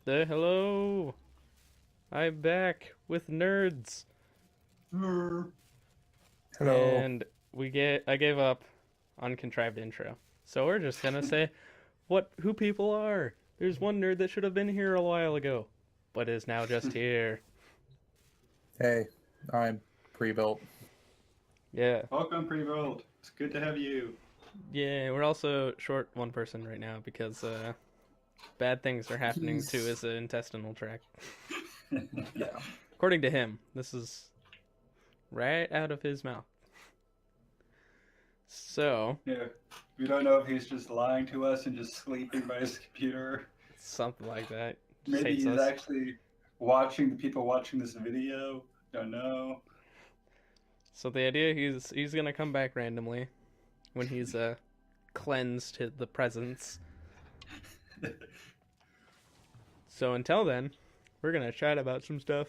Hello, I'm back with nerds, Hello. and I gave up on contrived intro, so we're just gonna say who people are. There's one nerd that should have been here a while ago, but is now just here. Hey, I'm pre-built. Yeah, Welcome, Pre-World. It's good to have you. yeah. We're also short one person right now because bad things are happening to He's his intestinal tract. yeah. According to him, this is right out of his mouth. So Yeah, we don't know if he's just lying to us and just sleeping by his computer. something like that. Just Maybe hates he's us. actually watching the people watching this video. Don't know. So the idea he's gonna come back randomly when he's cleansed the presence. So until then, we're gonna chat about some stuff,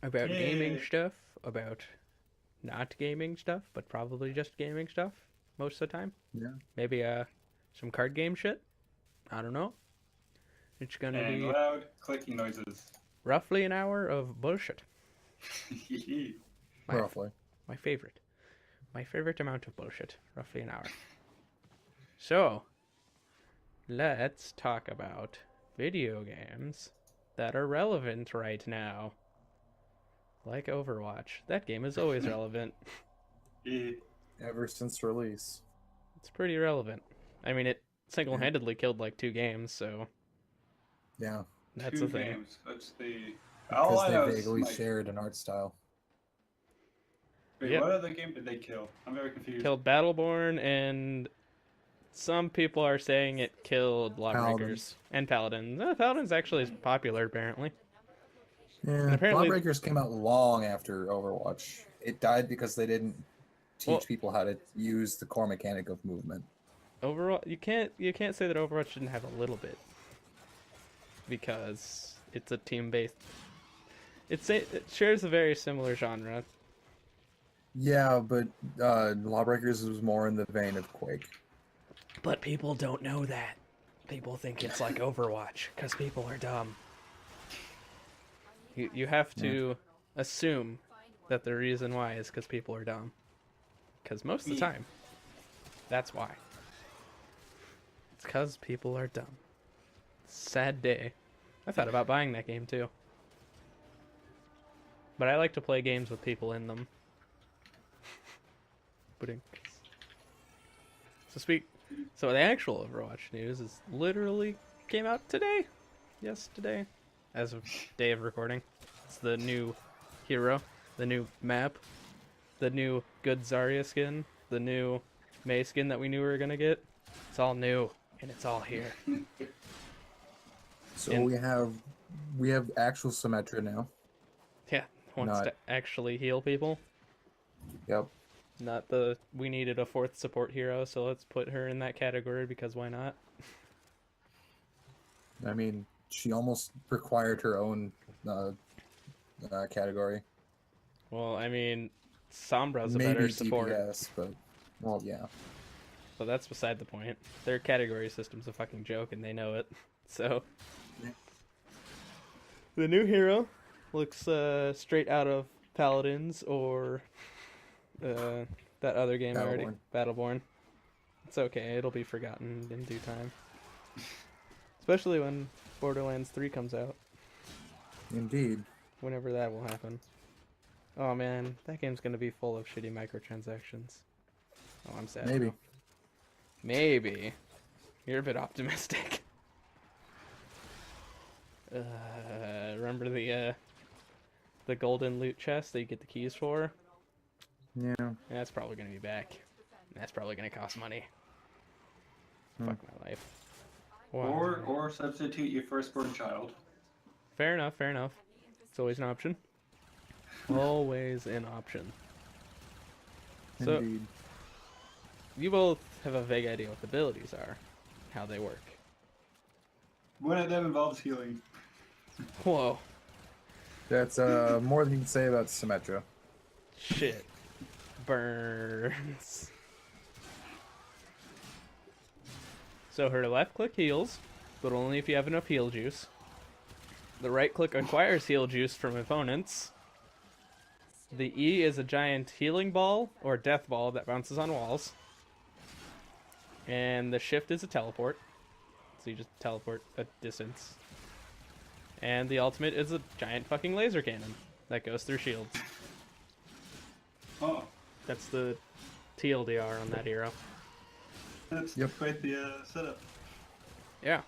about gaming Yay! stuff, about not gaming stuff, but probably just gaming stuff most of the time. Yeah. Maybe some card game shit. I don't know. It's gonna And be loud clicking noises. roughly an hour of bullshit. My Roughly. my favorite. My favorite amount of bullshit. Roughly an hour. So, let's talk about video games that are relevant right now. Like Overwatch. That game is always relevant. Ever since release. It's pretty relevant. I mean, it single handedly killed like two games, so Yeah. that's the Two thing. games. Let's see. All Because I they know is vaguely like, shared an art style. wait, Yep. what other game did they kill? I'm very confused. Killed Battleborn, and some people are saying it killed Lawbreakers Paladins. and Paladins. Paladins actually is popular, apparently. And Yeah. apparently, Lawbreakers came out long after Overwatch. It died because they didn't well, teach people how to use the core mechanic of movement. overall, you can't say that Overwatch didn't have a little bit because it's a team based. It shares a very similar genre. Yeah, but Lawbreakers was more in the vein of Quake. But people don't know that. People think it's like Overwatch because people are dumb. You have Yeah. to assume that the reason why is because people are dumb. Because most of the time, that's why. It's because people are dumb. Sad day. I thought about buying that game too. But I like to play games with people in them. So so the actual Overwatch news is literally came out today. Yes, today. As of day of recording. It's the new hero, the new map, the new good Zarya skin, the new Mei skin that we knew we were gonna get. It's all new and it's all here. So And we have actual Symmetra now. yeah, wants Not to actually heal people. Yep. Not we needed a fourth support hero, so let's put her in that category because why not? I mean, she almost required her own category. Well, I mean, Sombra's a Maybe better support, DPS, but well, yeah. but that's beside the point. Their category system's a fucking joke, and they know it. So Yeah. the new hero looks straight out of Paladins or that other game already, Battleborn. It's okay; it'll be forgotten in due time, especially when Borderlands 3 comes out. Indeed. Whenever that will happen. Oh man, that game's gonna be full of shitty microtransactions. Oh, I'm sad. Maybe. Maybe. You're a bit optimistic. Remember the golden loot chest that you get the keys for? Yeah. That's probably gonna be back. That's probably gonna cost money. Fuck my life. Wow. Or substitute your firstborn child. Fair enough, fair enough. It's always an option. Always an option. So, Indeed. you both have a vague idea what the abilities are, how they work. One of them involves healing. Whoa. That's more than you can say about Symmetra. Shit. Burns. So her left click heals, but only if you have enough heal juice. The right click acquires heal juice from opponents. The E is a giant healing ball or death ball that bounces on walls. And the shift is a teleport. So you just teleport a distance. And the ultimate is a giant fucking laser cannon that goes through shields. Oh, That's the TLDR on that hero. that's Yep. quite the setup. Yeah.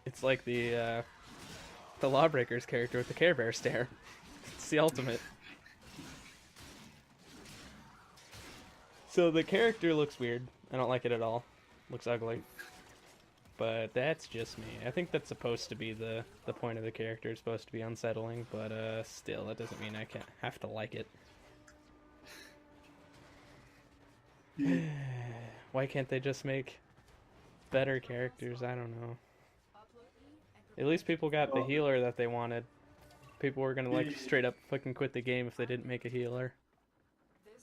It's like the Lawbreakers character with the Care Bear stare. It's the ultimate. So the character looks weird. I don't like it at all. Looks ugly. But that's just me. I think that's supposed to be the point of the character. It's supposed to be unsettling, but still, that doesn't mean I can't have to like it. Yeah. Why can't they just make better characters? I don't know. At least people got the healer that they wanted. People were gonna like straight up fucking quit the game if they didn't make a healer.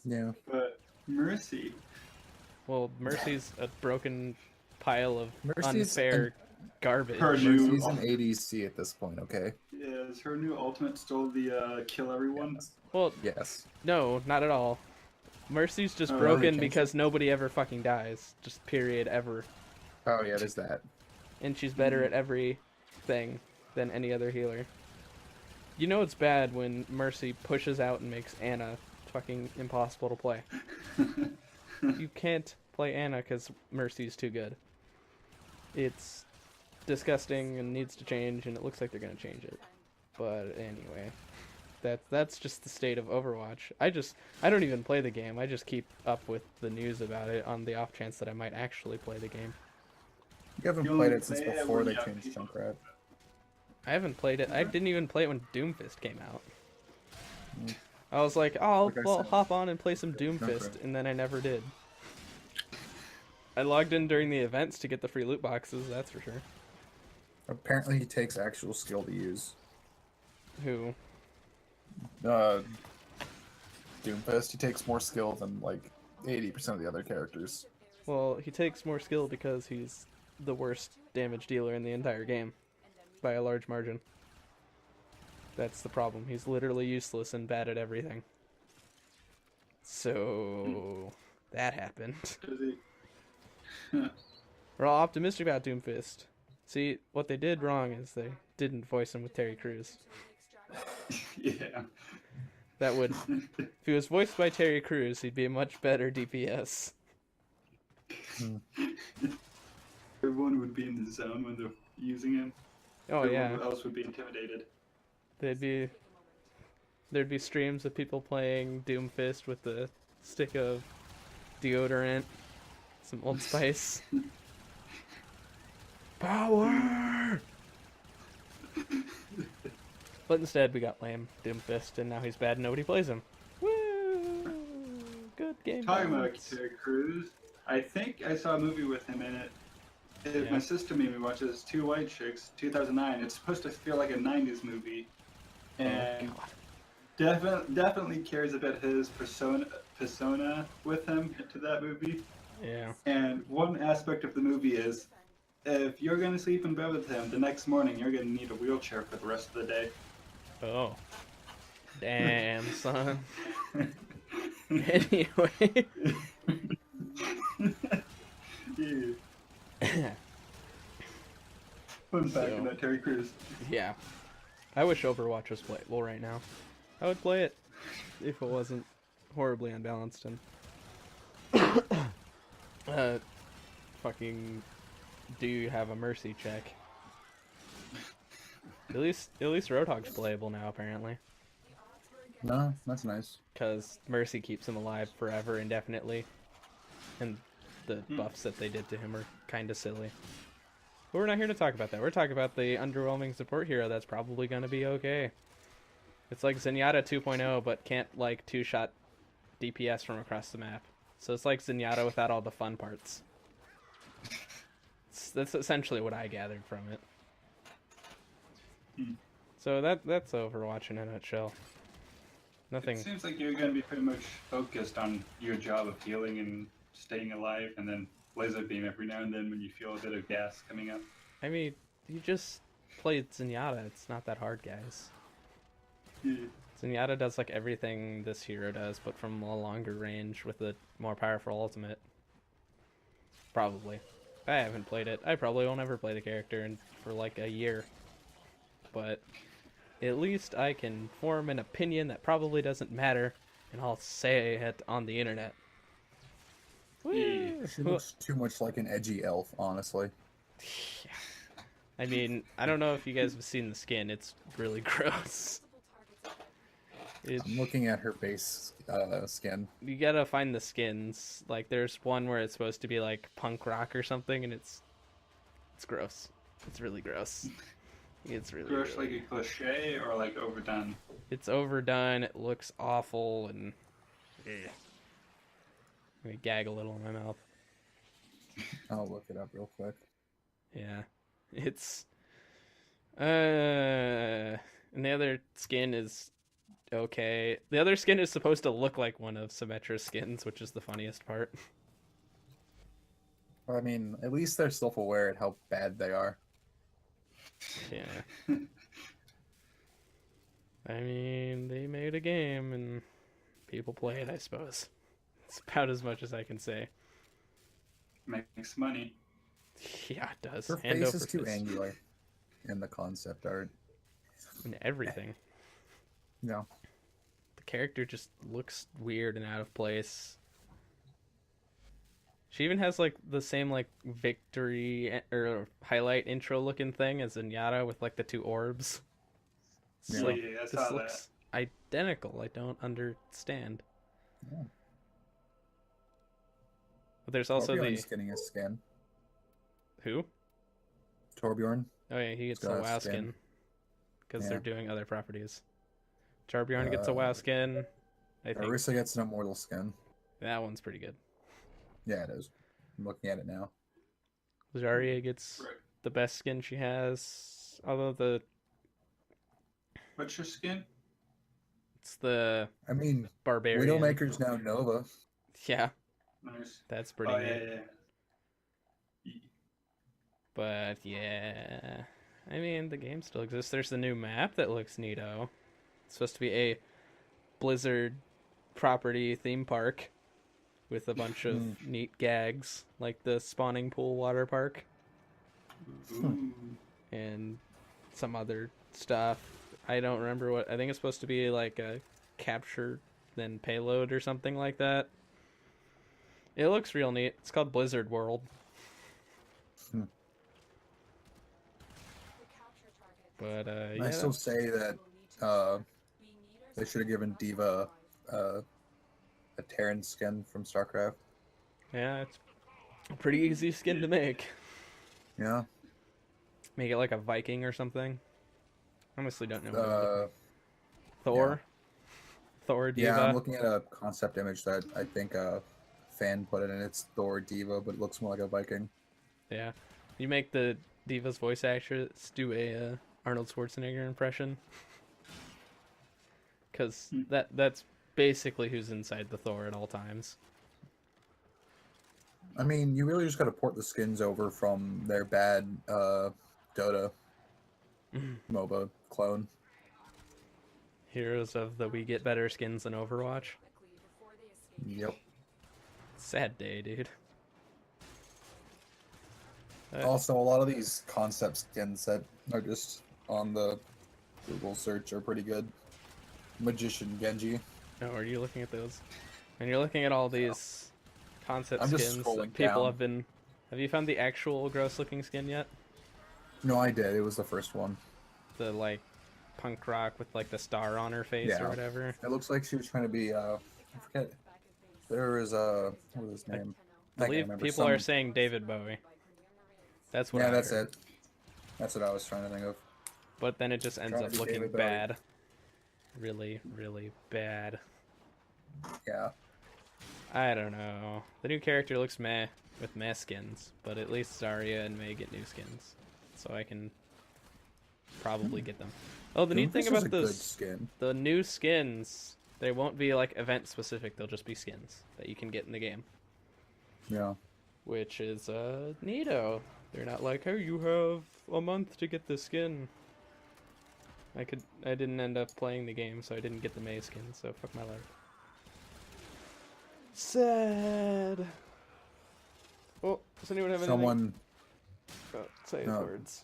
Yeah. But Mercy. Well, Mercy's a broken pile of Mercy's unfair garbage. Her new- Mercy's an ADC at this point, okay? Yeah, is her new ultimate still the kill everyone? Well, Yes. no, not at all. Mercy's just Oh, broken okay. because nobody ever fucking dies. Just period ever. Oh, yeah, there's that. And she's better at everything than any other healer. You know it's bad when Mercy pushes out and makes Anna fucking impossible to play. You can't play Anna because Mercy's too good. It's disgusting and needs to change, and it looks like they're gonna change it. But anyway, that's just the state of Overwatch. I don't even play the game. I just keep up with the news about it on the off chance that I might actually play the game. You haven't You played only it since play it before when they you have changed people. Junkrat. I haven't played it. I didn't even play it when Doomfist came out. I was like, oh, Like I I'll said, hop on and play some Junkrat. Doomfist, and then I never did. I logged in during the events to get the free loot boxes, that's for sure. Apparently, he takes actual skill to use. Who? Doomfist, he takes more skill than like 80% of the other characters. Well, he takes more skill because he's the worst damage dealer in the entire game. By a large margin. That's the problem. He's literally useless and bad at everything. So... that happened. Does he? We're all optimistic about Doomfist. See, what they did wrong is they didn't voice him with Terry Crews. Yeah. That would... if he was voiced by Terry Crews, he'd be a much better DPS. Everyone would be in the zone when they're using him. Oh yeah. Everyone else would be intimidated. There'd be streams of people playing Doomfist with the stick of deodorant, some Old Spice. Power! But instead we got lame Doomfist, and now he's bad and nobody plays him. Woo! Good game. Talking about balance. Terry Crews, I think I saw a movie with him in it. Yeah. My sister made me watch it. It's Two White Chicks, 2009. It's supposed to feel like a 90s movie. And definitely carries a bit his persona with him into that movie. Yeah. And one aspect of the movie is, if you're going to sleep in bed with him, the next morning you're going to need a wheelchair for the rest of the day. Oh. Damn, son. Anyway. Yeah. Fun fact So- about Terry Crews. Yeah. I wish Overwatch was playable right now. I would play it if it wasn't horribly unbalanced and fucking do you have a mercy check? At least Roadhog's playable now apparently. No, that's nice. Because Mercy keeps him alive forever indefinitely. And the buffs that they did to him are kinda silly. But we're not here to talk about that. We're talking about the underwhelming support hero that's probably gonna be okay. It's like Zenyatta 2.0, but can't like two-shot DPS from across the map. So it's like Zenyatta without all the fun parts. That's essentially what I gathered from it. So that's Overwatch in a nutshell. Nothing. It seems like you're going to be pretty much focused on your job of healing and staying alive, and then laser beam every now and then when you feel a bit of gas coming up. I mean, you just play Zenyatta. It's not that hard, guys. Yeah. Zenyatta does like everything this hero does, but from a longer range with a more powerful ultimate. Probably. I haven't played it. I probably won't ever play the character for like a year. But at least I can form an opinion that probably doesn't matter, and I'll say it on the internet. Yeah. She looks too much like an edgy elf, honestly. Yeah. I mean, I don't know if you guys have seen the skin. It's really gross. I'm looking at her base skin. You gotta find the skins. Like, there's one where it's supposed to be like punk rock or something, and it's gross. It's really gross. It's really Gross, really- like a cliche or like overdone? It's overdone. It looks awful, and let me gag a little in my mouth. I'll look it up real quick. Yeah, it's and the other skin is okay. The other skin is supposed to look like one of Symmetra's skins, which is the funniest part. I mean, at least they're self-aware at how bad they are. Yeah. I mean, they made a game and people play it, I suppose. It's about as much as I can say. Makes money. Yeah, it does. Her Hand face over is too fist. angular in the concept art. And everything. No. The character just looks weird and out of place. She even has like the same like victory or highlight intro looking thing as Zenyatta with like the two orbs. It's Yeah. like, Yeah, I this saw looks identical. I don't understand. Yeah. But there's also Torbjorn's the getting a skin. who? Torbjorn. Oh yeah, he gets Got a a WoW skin. skin because Yeah. they're doing other properties. Charbjorn gets a WoW skin. I think Orisa gets an immortal skin. that one's pretty good. Yeah, it is. I'm looking at it now. Zarya gets Right. the best skin she has. Although What's your skin? it's the I mean, barbarian. Widowmaker's now Nova. Yeah, Nice. that's pretty Oh neat. yeah. But yeah, I mean the game still exists. There's the new map that looks neato. It's supposed to be a Blizzard property theme park with a bunch of neat gags, like the spawning pool water park Ooh. and some other stuff. I don't remember what. I think it's supposed to be like a capture then payload or something like that. It looks real neat. It's called Blizzard World. But yeah, I still say that they should have given Diva a Terran skin from StarCraft. yeah, it's a pretty easy skin to make. Yeah. Make it like a Viking or something. Honestly, don't know. What I'm looking- Uh, Thor. Thor Diva. yeah, I'm looking at a concept image that I think a fan put in. It's Thor Diva, but it looks more like a Viking. Yeah. You make the Diva's voice actress do a Arnold Schwarzenegger impression. Because that's basically who's inside the Thor at all times. I mean, you really just got to port the skins over from their bad Dota MOBA clone. Heroes of the we get better skins than Overwatch. Yep. Sad day, dude. Also, a lot of these concept skins that are just on the Google search are pretty good. Magician Genji. Oh, are you looking at those? And you're looking at all these concept I'm just skins scrolling that people down. have been. Have you found the actual gross looking skin yet? No, I did. It was the first one. The like punk rock with like the star on her face or Yeah. whatever. It looks like she was trying to be. I forget. There was what was his name? I can't believe remember. people are saying David Bowie. That's what Yeah, I that's heard. it. That's what I was trying to think of. But then it just ends Trying up to be looking David Bowie. bad. Really, really bad. Yeah. I don't know. The new character looks meh with meh skins, but at least Zarya and Mei get new skins, so I can probably get them. Oh, the neat thing Doomfist is about a good this, skin. the new skins, they won't be like event specific. They'll just be skins that you can get in the game, Yeah. which is neato. They're not like, hey, you have a month to get the skin. I didn't end up playing the game, so I didn't get the May skin, so fuck my life. Sad. Oh, does anyone have anything? Oh, say his words.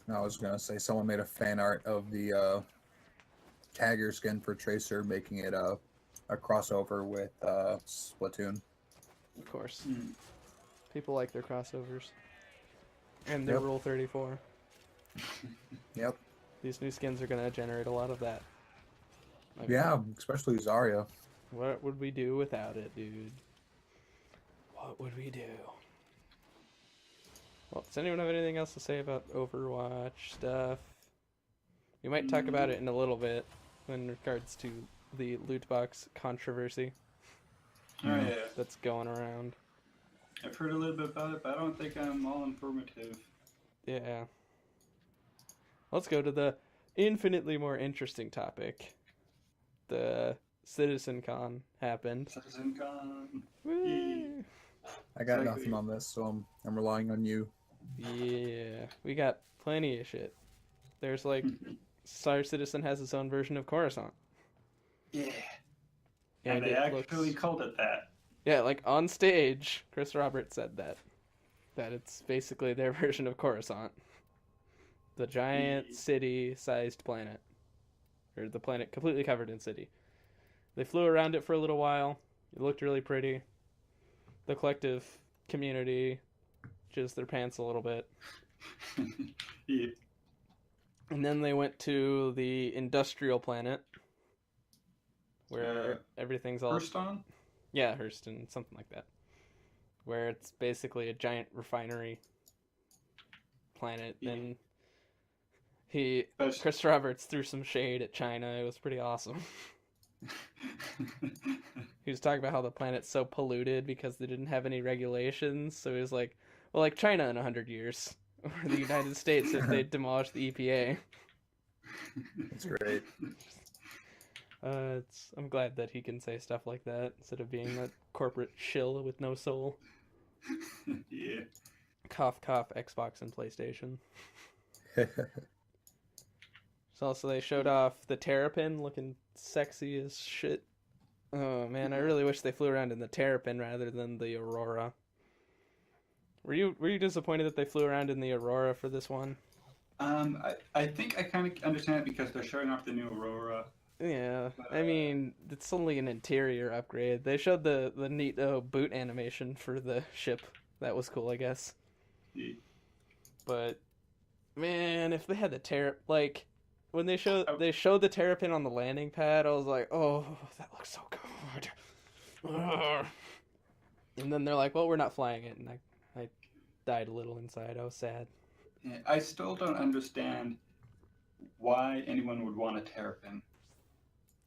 No, I was gonna say someone made a fan art of the Tagger skin for Tracer, making it a crossover with Splatoon. Of course. People like their crossovers. And their Rule 34. Yep. These new skins are gonna generate a lot of that. Yeah, especially Zarya. What would we do without it, dude? What would we do? Well, does anyone have anything else to say about Overwatch stuff? We might talk about it in a little bit in regards to the loot box controversy. Oh, yeah. That's going around. I've heard a little bit about it, but I don't think I'm all informative. Yeah. Let's go to the infinitely more interesting topic. The CitizenCon happened. CitizenCon. Woo! I got nothing on this, so I'm relying on you. Yeah, we got plenty of shit. There's like, Star Citizen has its own version of Coruscant. Yeah. And they actually called it that. Yeah, like on stage, Chris Roberts said that it's basically their version of Coruscant. The giant city-sized planet. Or the planet completely covered in city. They flew around it for a little while. It looked really pretty. The collective community jizzed their pants a little bit. Yeah. And then they went to the industrial planet. Where everything's all... Hurston? Yeah, Hurston, something like that. Where it's basically a giant refinery planet. Yeah. And Chris Roberts threw some shade at China. It was pretty awesome. He was talking about how the planet's so polluted because they didn't have any regulations. So he was like, well, like China in 100 years. Or the United States if they demolished the EPA. That's great. I'm glad that he can say stuff like that instead of being that corporate shill with no soul. Yeah. Cough, cough, Xbox and PlayStation. So they showed off the Terrapin looking sexy as shit. Oh man, I really wish they flew around in the Terrapin rather than the Aurora. Were you disappointed that they flew around in the Aurora for this one? I think I kind of understand it because they're showing off the new Aurora. Yeah, I mean, it's only an interior upgrade. They showed the neat boot animation for the ship. That was cool, I guess. Yeah. But man, if they had the when they showed the Terrapin on the landing pad, I was like, oh, that looks so good. Ugh. And then they're like, well, we're not flying it, and I died a little inside. I was sad. Yeah, I still don't understand why anyone would want a Terrapin.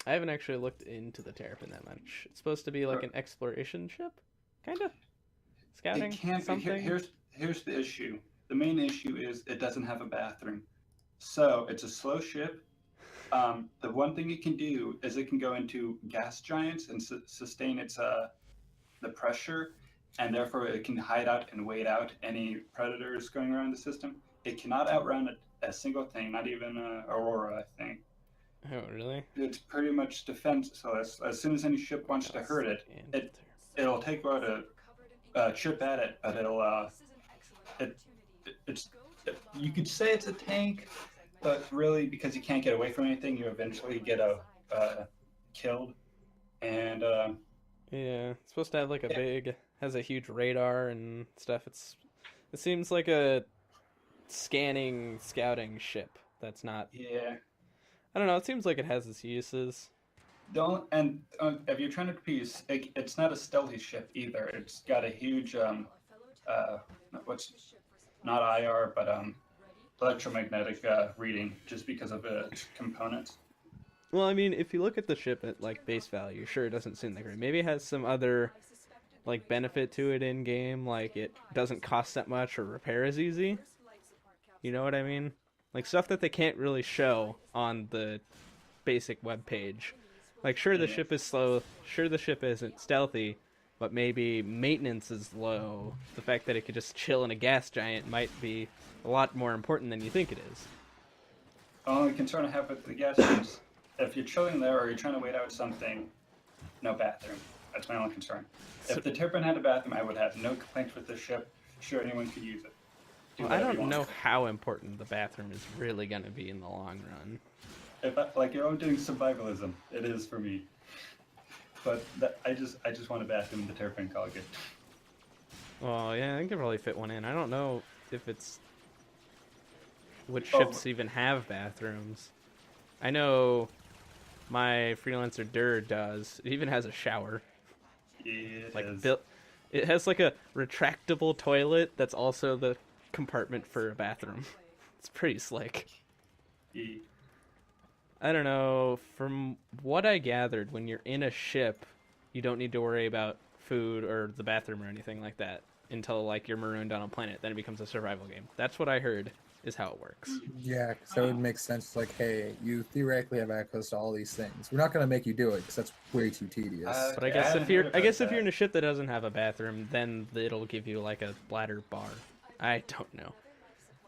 I haven't actually looked into the Terrapin that much. It's supposed to be like an exploration ship, kind of scouting. It can't something. Here's the issue. The main issue is it doesn't have a bathroom, so it's a slow ship. The one thing it can do is it can go into gas giants and sustain its the pressure, and therefore it can hide out and wait out any predators going around the system. It cannot outrun a single thing, not even Aurora, I think. Oh, really? It's pretty much defense. So as soon as any ship wants to hurt it, it'll take out a chip at it, but you could say it's a tank, but really because you can't get away from anything, you eventually get killed. And yeah, it's supposed to have like has a huge radar and stuff. It seems like a scouting ship. That's not. Yeah. I don't know. It seems like it has its uses. If you're trying to piece, it's not a stealthy ship either. It's got a huge not IR, but electromagnetic reading just because of its components. Well, I mean, if you look at the ship at like base value, sure, it doesn't seem that great. Maybe it has some other like benefit to it in game, like it doesn't cost that much or repair as easy. You know what I mean? Like stuff that they can't really show on the basic web page. Like, sure, the ship is slow. Sure, the ship isn't stealthy, but maybe maintenance is low. The fact that it could just chill in a gas giant might be a lot more important than you think it is. The only concern I have with the gas is if you're chilling there or you're trying to wait out something, no bathroom. That's my only concern. If the Terrapin had a bathroom, I would have no complaints with the ship. Sure, anyone could use it. Well, I don't know how important the bathroom is really going to be in the long run. If like you're doing survivalism, it is for me. But I just want a bathroom in the Terrapin, call it good. Well, yeah, I think could probably fit one in. I don't know if it's which ships even have bathrooms. I know my freelancer Dur does. It even has a shower. Yeah, it has like a retractable toilet that's also the compartment for a bathroom. It's pretty slick. Yeah. I don't know. From what I gathered, when you're in a ship, you don't need to worry about food or the bathroom or anything like that until like you're marooned on a planet. Then it becomes a survival game. That's what I heard is how it works. Yeah, because that would make sense. Like, hey, you theoretically have access to all these things. We're not going to make you do it because that's way too tedious. But I guess if you're in a ship that doesn't have a bathroom, then it'll give you like a bladder bar. I don't know.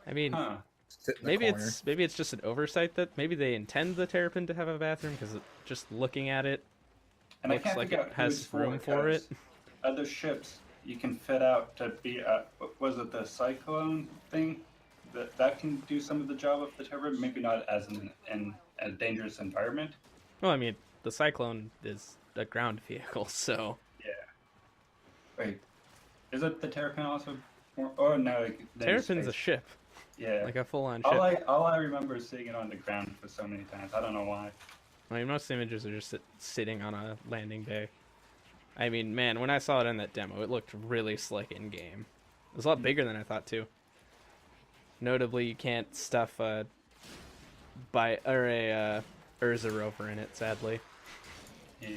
I mean, maybe it's just an oversight that maybe they intend the Terrapin to have a bathroom because just looking at it and looks like it has room for it. Other ships you can fit out to be was it the Cyclone thing? That can do some of the job of the Terrapin, maybe not as in a dangerous environment. Well, I mean, the Cyclone is a ground vehicle, so... Yeah. Wait, is it the Terrapin also? Oh, no. Terrapin's a ship. Yeah. Like a full-on ship. All I remember is seeing it on the ground for so many times. I don't know why. I mean, most images are just sitting on a landing bay. I mean, man, when I saw it in that demo, it looked really slick in-game. It was a lot bigger than I thought, too. Notably, you can't stuff a Urza rover in it, sadly. Yeah.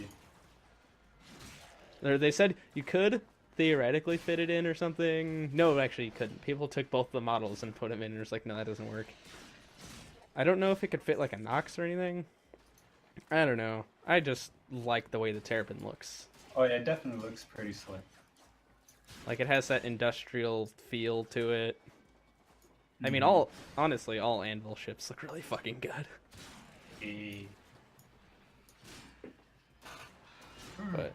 They said you could theoretically fit it in or something. No, actually, you couldn't. People took both the models and put them in, and it's like, no, that doesn't work. I don't know if it could fit like a Nox or anything. I don't know. I just like the way the Terrapin looks. Oh yeah, it definitely looks pretty slick. Like it has that industrial feel to it. I mean, honestly, all Anvil ships look really fucking good. But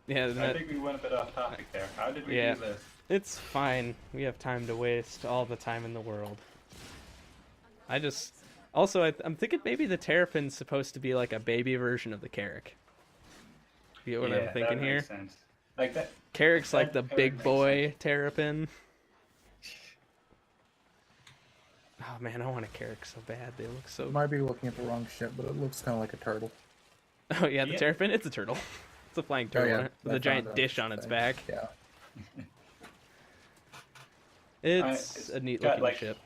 yeah, I think we went a bit off topic there. How did we do this? It's fine. We have time to waste, all the time in the world. I'm thinking maybe the Terrapin's supposed to be like a baby version of the Carrack. You know what I'm thinking here? Sense. Like that. Carrack's like the big boy Terrapin. Oh man, I want a Carrack so bad. They look so... Might be looking at the wrong ship, but it looks kind of like a turtle. Oh yeah, the Terrapin? It's a turtle. It's a flying turtle with a giant dish on its back. Yeah. It's a neat looking ship.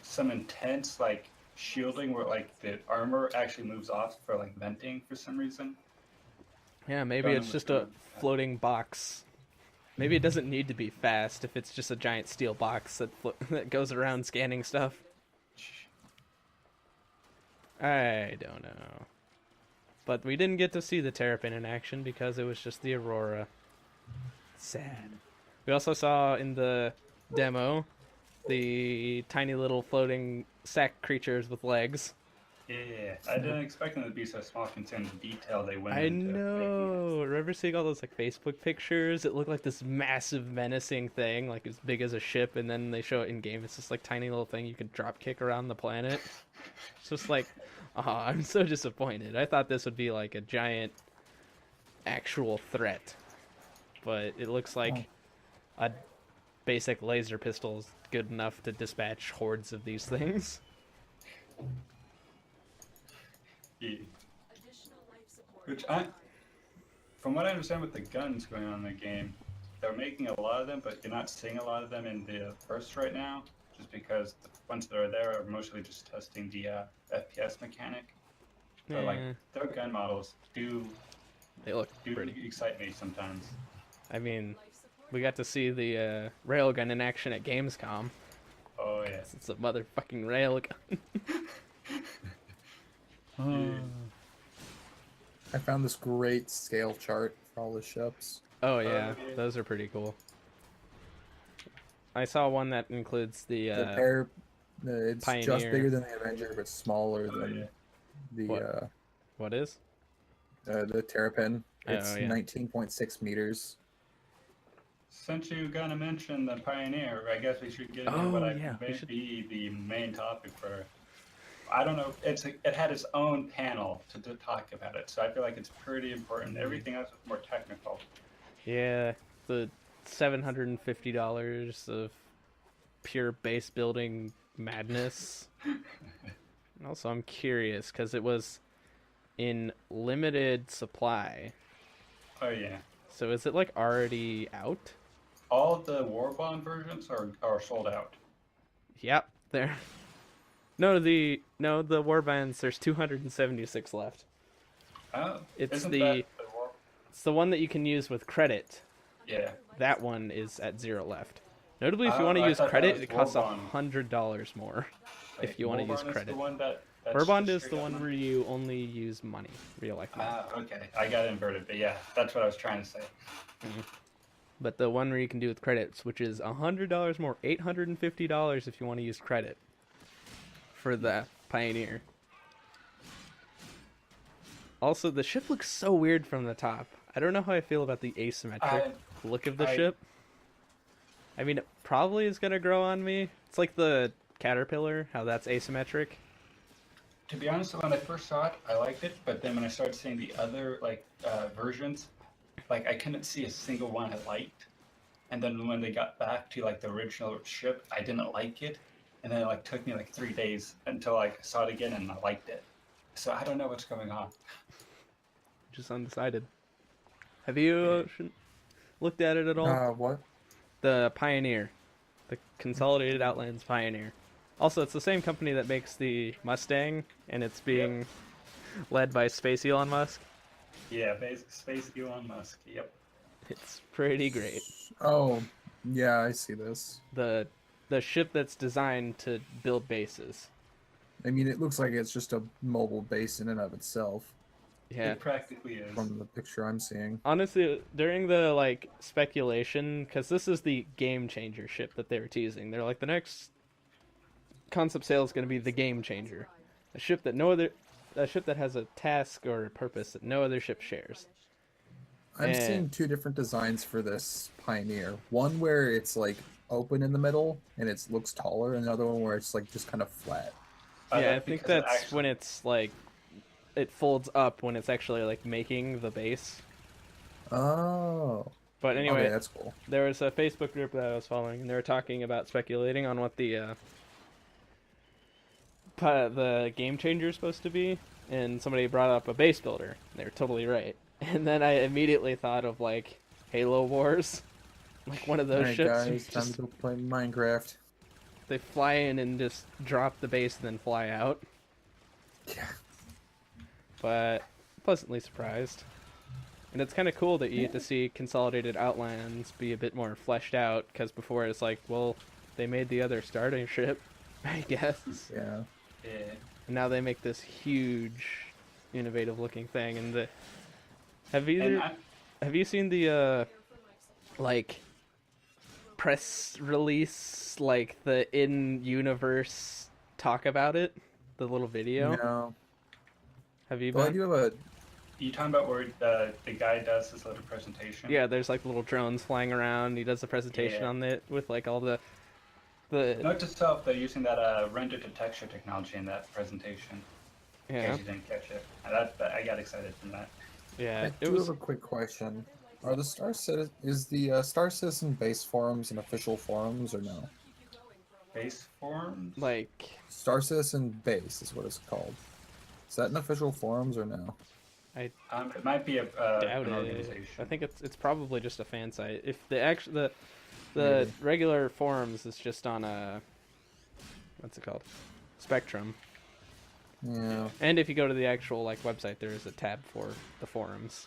Some intense like shielding where like the armor actually moves off for like venting for some reason. Yeah, maybe it's just a floating box. Maybe it doesn't need to be fast if it's just a giant steel box that goes around scanning stuff. I don't know. But we didn't get to see the Terrapin in action because it was just the Aurora. Sad. We also saw in the demo the tiny little floating sack creatures with legs. Yeah, I didn't expect them to be so small considering the detail they went into. I know. It. Remember seeing all those like Facebook pictures? It looked like this massive menacing thing, like as big as a ship, and then they show it in game. It's this like tiny little thing you can drop kick around the planet. It's just like, I'm so disappointed. I thought this would be like a giant actual threat, but it looks like a basic laser pistol is good enough to dispatch hordes of these things. Yeah. Which from what I understand with the guns going on in the game, they're making a lot of them, but you're not seeing a lot of them in the burst right now, just because the ones that are there are mostly just testing the FPS mechanic. But like their gun models do pretty excite me sometimes. I mean, we got to see the railgun in action at Gamescom. Oh yeah, it's a motherfucking railgun. I found this great scale chart for all the ships. Oh yeah, those are pretty cool. I saw one that includes the The pair, it's just Pioneer. bigger than the Avenger, but smaller Oh, than yeah. the What is? the Terrapin. It's Oh yeah. 19.6 meters. Since you're gonna mention the Pioneer, I guess we should get into Oh, what I yeah, we may should- be the main topic for. I don't know. It had its own panel to talk about it, so I feel like it's pretty important. Everything else is more technical. Yeah, the $750 of pure base building madness. And also, I'm curious because it was in limited supply. Oh yeah. So is it like already out? All of the Warbond versions are sold out. Yep, there. No, the warbands. There's 276 left. Oh, It's isn't the- that the War? It's the one that you can use with credit. Yeah. That one is at 0 left. Notably, if you Oh, want to I use thought that credit, was it costs Warbond. $100 more. If Wait, you wanna use Warbond is credit. the one that's Warbond just is straight the up one money? where you only use money, real life money. Ah, okay. I got inverted, but yeah, that's what I was trying to say. But the one where you can do with credits, which is $100 more, $850 if you want to use credit for the Pioneer. Also, the ship looks so weird from the top. I don't know how I feel about the asymmetric look of the ship. I mean, it probably is going to grow on me. It's like the Caterpillar, how that's asymmetric. To be honest, when I first saw it, I liked it, but then when I started seeing the other versions, like I couldn't see a single one I liked. And then when they got back to like the original ship, I didn't like it, and then it like took me like 3 days until I saw it again and I liked it. So I don't know what's going on. Just undecided. Have you looked at it at all? What? The Pioneer. The Consolidated Outlands Pioneer. Also, it's the same company that makes the Mustang, and it's being led by Space Elon Musk. Yeah, Space Elon Musk. Yep. It's pretty great. Oh, yeah, I see this. The ship that's designed to build bases. I mean, it looks like it's just a mobile base in and of itself Yeah. It practically is. from the picture I'm seeing. Honestly, during the like speculation, because this is the game changer ship that they were teasing. They're like, the next concept sale is going to be the game changer, a ship that has a task or a purpose that no other ship shares. I'm And- seeing two different designs for this Pioneer. One where it's like open in the middle and it looks taller, and another one where it's like just kind of flat. Yeah, I That's think because it that's actually- when it's like it folds up when it's actually like making the base. Oh. But anyway, Okay, that's cool. there was a Facebook group that I was following, and they were talking about speculating on what the game changer is supposed to be, and somebody brought up a base builder. They were totally right. And then I immediately thought of like Halo Wars, like one of those Alright, ships. guys, Just, time to go play Minecraft. they fly in and just drop the base and then fly out. Yeah. But pleasantly surprised. And it's kind of cool that you get to see Consolidated Outlands be a bit more fleshed out, because before it's like, well, they made the other starting ship, I guess. Yeah. Yeah. And now they make this huge, innovative looking thing. And have And you seen the like press release, like the in-universe talk about it, the little video? No. Have you Well, I been? do have a. you talking about where the guy does his little presentation? Yeah, there's like little drones flying around. He does a presentation Yeah. on it with like all the Note to self, they're using that render to texture technology in that presentation. In yeah, case you didn't catch it. And I got excited from that. yeah. I It do was have a quick question. Are the is the Star Citizen base forums and official forums or no? Base forms? like Star Citizen base is what it's called. Is that an official forums or no? It might be doubt an it. organization. I think it's probably just a fan site. If the Maybe. regular forums is just on what's it called, Spectrum. Yeah. And if you go to the actual like website, there is a tab for the forums.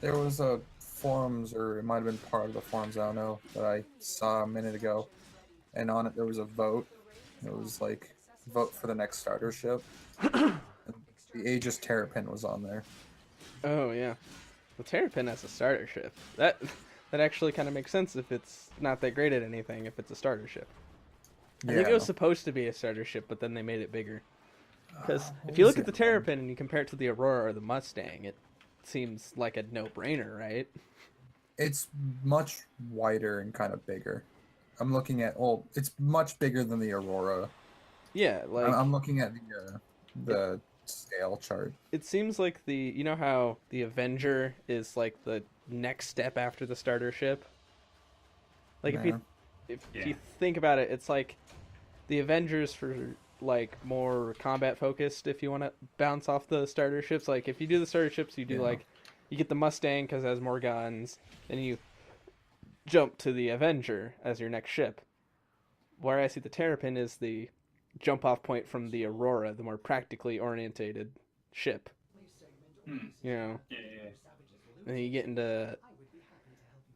There was a forums, or it might have been part of the forums, I don't know, that I saw a minute ago. And on it there was a vote. It was like, vote for the next starter ship. And the Aegis Terrapin was on there. Oh yeah. The Terrapin as a starter ship. That actually kind of makes sense if it's not that great at anything. If it's a starter ship, I think it was supposed to be a starter ship, but then they made it bigger. Because if you look at the Terrapin and you compare it to the Aurora or the Mustang, it seems like a no-brainer, right? It's much wider and kind of bigger. I'm looking at it's much bigger than the Aurora. Yeah, like I'm looking at the scale chart. it seems like you know how the Avenger is like the next step after the starter ship. Like Yeah. if you think about it, it's like the Avengers for like more combat focused. If you want to bounce off the starter ships, like if you do the starter ships, you do like you get the Mustang because it has more guns, then you jump to the Avenger as your next ship. Where I see the Terrapin is the jump off point from the Aurora, the more practically orientated ship. You know, Yeah. and you get into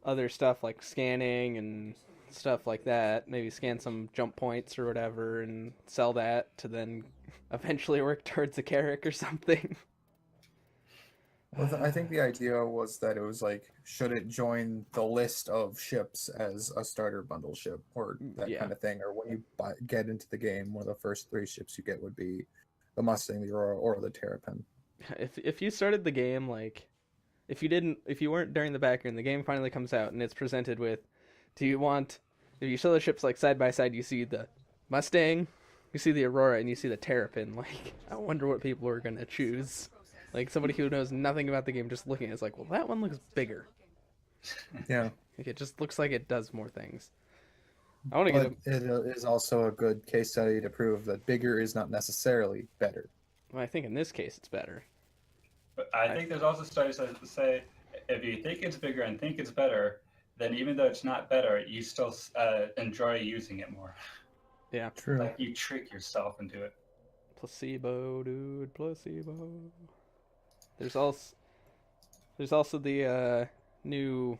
other stuff like scanning and stuff like that. Maybe scan some jump points or whatever and sell that to then eventually work towards a Carrack or something. Well, I think the idea was that it was like, should it join the list of ships as a starter bundle ship or that kind of thing? Or when you get into the game, one of the first 3 ships you get would be the Mustang, the Aurora, or the Terrapin. If you started the game like if you weren't during the backer and the game finally comes out and it's presented with, if you show the ships like side by side, you see the Mustang, you see the Aurora, and you see the Terrapin. Like, I wonder what people are gonna choose. Like somebody who knows nothing about the game, just looking at it's like, well, that one looks bigger. Yeah, Like, it just looks like it does more things. I want to get it is also a good case study to prove that bigger is not necessarily better. Well, I think in this case it's better. But I think there's also studies that say if you think it's bigger and think it's better, then even though it's not better, you still enjoy using it more. Yeah. True. Like you trick yourself into it. Placebo, dude, placebo. There's also the new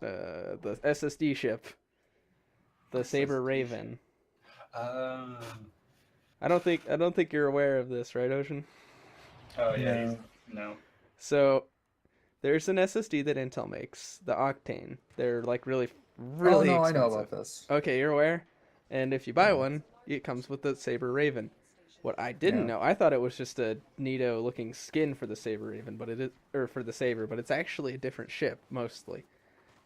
the SSD ship, the Saber Raven. Um, I don't think you're aware of this, right, Ocean? Oh yeah, No. no. So there's an SSD that Intel makes, the Octane. They're like really Oh no, expensive. I know about this. Okay, you're aware. And if you buy one, it comes with the Saber Raven. What I didn't know, I thought it was just a neato looking skin for the Saber Raven, but for the Saber, but it's actually a different ship mostly.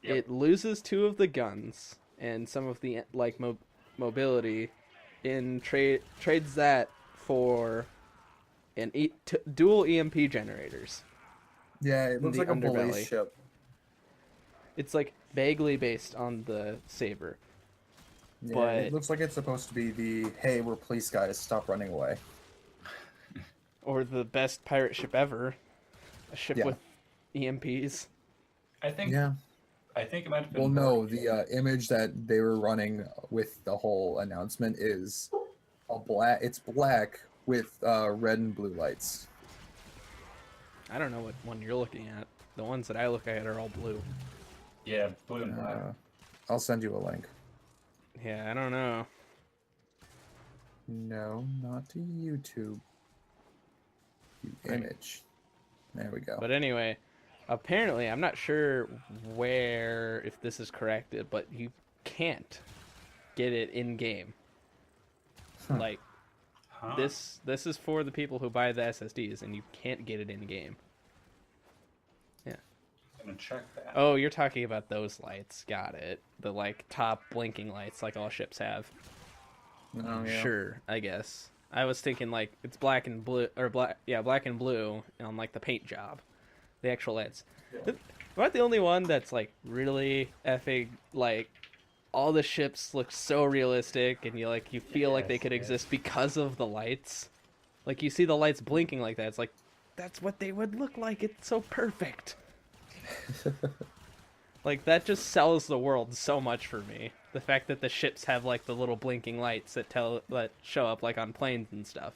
Yep. It loses 2 of the guns and some of the like mobility, in trades that for an dual EMP generators. Yeah, it looks the like a underbelly. police ship. It's like vaguely based on the Saber. Yeah, But it looks like it's supposed to be the, hey, we're police guys, stop running away. Or the best pirate ship ever, a ship with EMPs. I think it might have been. Well, no, the image that they were running with the whole announcement is it's black with red and blue lights. I don't know what one you're looking at. The ones that I look at are all blue. Yeah, blue and black. I'll send you a link. Yeah, I don't know. No, not to YouTube. Image. There we go. But anyway, apparently, I'm not sure if this is corrected, but you can't get it in game. Like, this is for the people who buy the SSDs, and you can't get it in game. Yeah. I'm gonna check that. Oh, you're talking about those lights. Got it. The like top blinking lights, like all ships have. Oh, yeah. Sure, I guess. I was thinking like it's black and blue, or black and blue on like the paint job, the actual lights. Yeah. Am I the only one that's like really effing like all the ships look so realistic and you feel like they could exist because of the lights? Like you see the lights blinking like that, it's like that's what they would look like. It's so perfect. Like that just sells the world so much for me. The fact that the ships have like the little blinking lights that show up like on planes and stuff.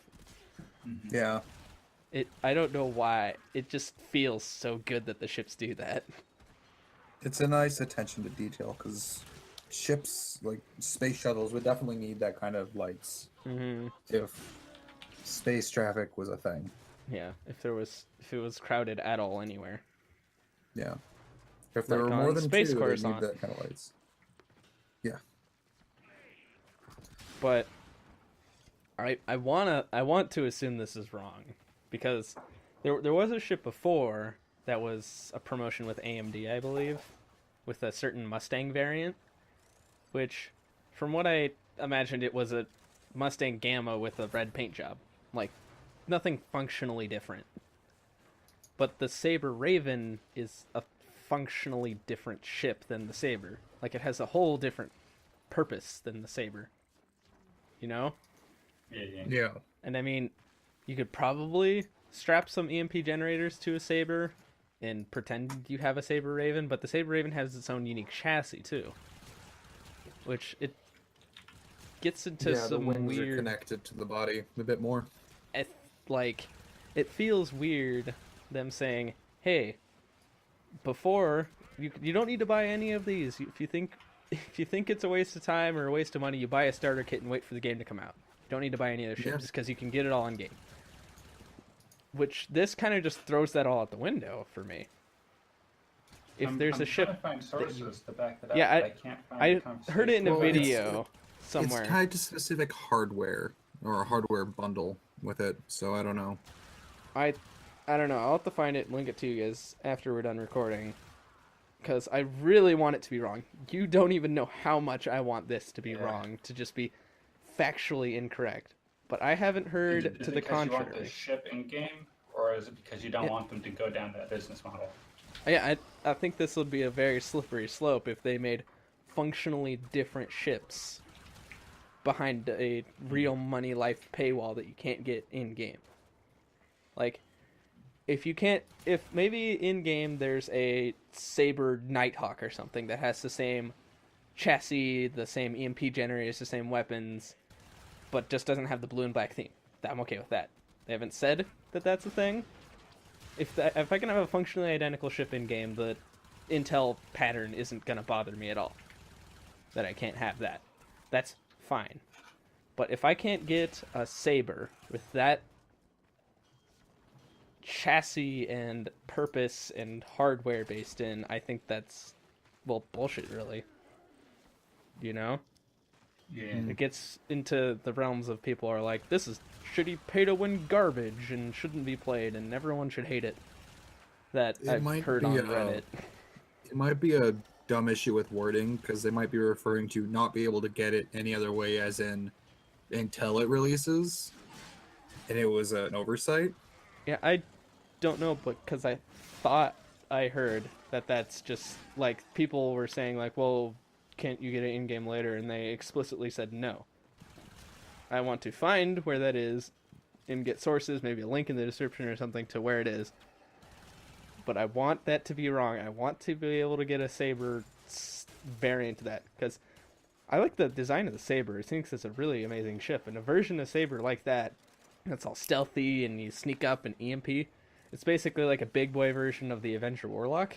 Yeah. I don't know why. It just feels so good that the ships do that. It's a nice attention to detail because ships, like space shuttles, would definitely need that kind of lights if space traffic was a thing. Yeah, if it was crowded at all anywhere. Yeah. If there Like were more on than Space two, they Coruscant. need that kind of lights. Yeah. But I want to assume this is wrong, because there was a ship before that was a promotion with AMD, I believe, with a certain Mustang variant, which, from what I imagined, it was a Mustang Gamma with a red paint job, like nothing functionally different. But the Saber Raven is a functionally different ship than the Saber. Like, it has a whole different purpose than the Saber. You know? Yeah. And I mean, you could probably strap some EMP generators to a Saber and pretend you have a Saber Raven, but the Saber Raven has its own unique chassis too, which it gets into Yeah, the some wings are weird. connected to the body a bit more. Like, it feels weird them saying, "Hey, before you don't need to buy any of these. If you think it's a waste of time or a waste of money, you buy a starter kit and wait for the game to come out. You don't need to buy any other ships because you can get it all in game." Which this kind of just throws that all out the window for me. If there's a ship, I'm trying to find sources to back that up, yeah, but I can't find I the heard it in a Well, it's- video somewhere. It's tied to specific hardware or a hardware bundle with it, so I don't know. I don't know. I'll have to find it and link it to you guys after we're done recording, because I really want it to be wrong. You don't even know how much I want this to be wrong, to just be factually incorrect. But I haven't heard Is to it the because you want contrary. the ship in game, or is it because you don't want them to go down that business model? Yeah, I think this would be a very slippery slope if they made functionally different ships behind a real money life paywall that you can't get in game. Like, if maybe in game there's a Saber Nighthawk or something that has the same chassis, the same EMP generators, the same weapons, but just doesn't have the blue and black theme. I'm okay with that. They haven't said that that's a thing. If I can have a functionally identical ship in game, the intel pattern isn't gonna bother me at all. That I can't have that. That's fine. But if I can't get a Saber with that chassis and purpose and hardware based in, I think that's, well, bullshit, really. You know? Yeah. It gets into the realms of people are like, this is shitty pay-to-win garbage and shouldn't be played and everyone should hate it. That I've heard on Reddit. It might be a dumb issue with wording, because they might be referring to not be able to get it any other way, as in until it releases, and it was an oversight. Yeah, I don't know, but because I thought I heard that that's just, like, people were saying, like, well, can't you get it in-game later? And they explicitly said no. I want to find where that is and get sources, maybe a link in the description or something to where it is. But I want that to be wrong. I want to be able to get a Saber variant of that, because I like the design of the Saber. I think it's a really amazing ship, and a version of Saber like that, that's all stealthy and you sneak up and EMP. It's basically like a big boy version of the Avenger Warlock.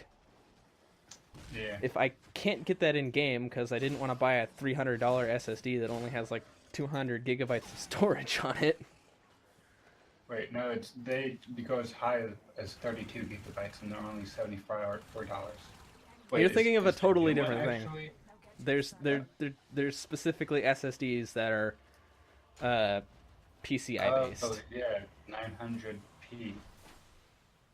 Yeah. If I can't get that in game because I didn't want to buy a $300 SSD that only has like 200 gigabytes of storage on it. Wait, no, they go as high as 32 gigabytes, and they're only $74. Wait, You're thinking of a the totally new one different thing. actually? There's specifically SSDs that are PCI based. Oh, yeah, 900p.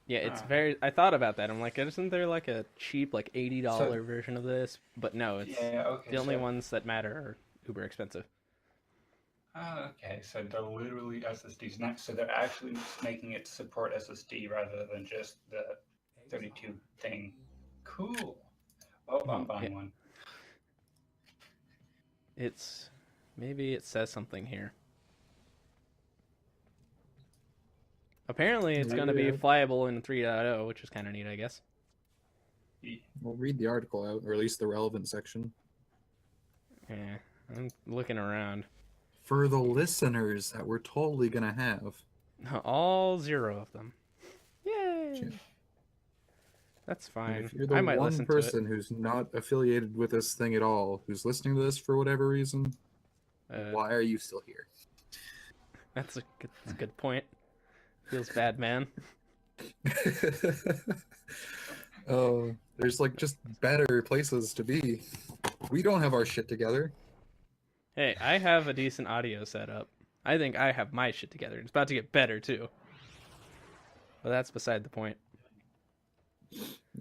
Yeah, it's Ah. very. I thought about that. I'm like, isn't there like a cheap, like $80 So- version of this? But no, it's Yeah, okay. the only so, ones that matter are uber expensive. Okay, so they're literally SSDs. So they're actually making it support SSD rather than just the 32 thing. Cool. Oh, I'm buying one. It's maybe it says something here. Apparently, it's going to be flyable in 3.0, which is kind of neat, I guess. We'll read the article out, or at least the relevant section. Yeah, I'm looking around. For the listeners that we're totally gonna have. All 0 of them. Yay! Shit. That's And fine. if you're the I might one listen person who's not affiliated with this thing at all, who's listening to this for whatever reason, to it. why are you still here? That's a good point. Feels bad, man. There's like just better places to be. We don't have our shit together. Hey, I have a decent audio setup. I think I have my shit together. It's about to get better too. But that's beside the point.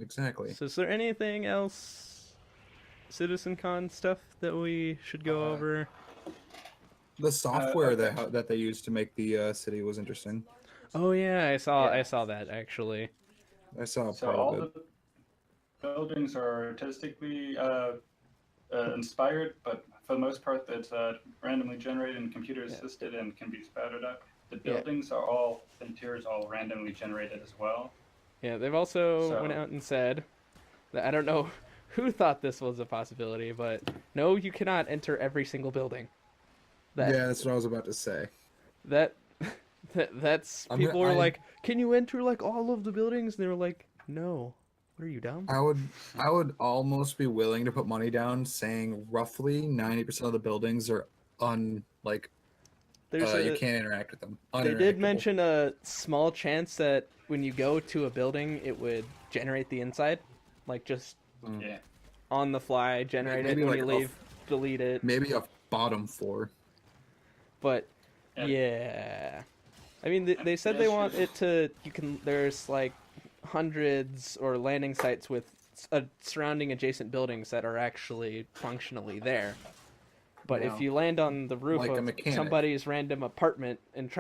Exactly. So is there anything else CitizenCon stuff that we should go over? The software that they used to make the city was interesting. Oh yeah, I saw that actually. I saw So part all of it. the buildings are artistically inspired, but for the most part, it's randomly generated and computer assisted and can be spouted up. The buildings are all interiors all randomly generated as well. Yeah, they've also went out and said that I don't know who thought this was a possibility, but no, you cannot enter every single building. Yeah, that's what I was about to say. That's people were like, "Can you enter like all of the buildings?" And they were like, "No." What are you, dumb? I would almost be willing to put money down saying roughly 90% of the buildings are you can't interact with them. They did mention a small chance that when you go to a building, it would generate the inside, like just on the fly, generate it when you leave, delete it. Maybe a bottom floor. But yeah, I mean they said they want it to. There's like hundreds or landing sites with surrounding adjacent buildings that are actually functionally there. But if you land on the roof of somebody's random apartment and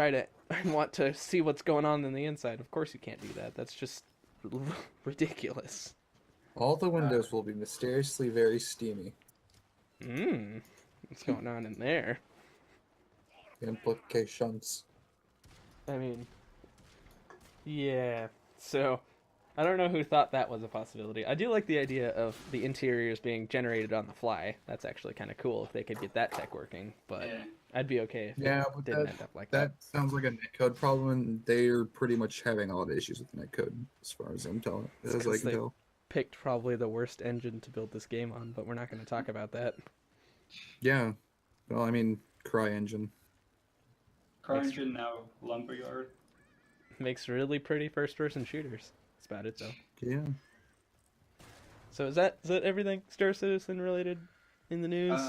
want to see what's going on in the inside, of course you can't do that. That's just ridiculous. All the windows will be mysteriously very steamy. What's going on in there? Implications. I mean, yeah. So, I don't know who thought that was a possibility. I do like the idea of the interiors being generated on the fly. That's actually kind of cool if they could get that tech working. But I'd be okay if it didn't end up like that. That sounds like a netcode problem, and they're pretty much having a lot of issues with netcode, as far as I'm telling. As I can tell. Picked probably the worst engine to build this game on, but we're not going to talk about that. Yeah. Well, I mean, CryEngine. CryEngine now Lumberyard. Makes really pretty first-person shooters. That's about it, though. Yeah. So is that everything Star Citizen related in the news?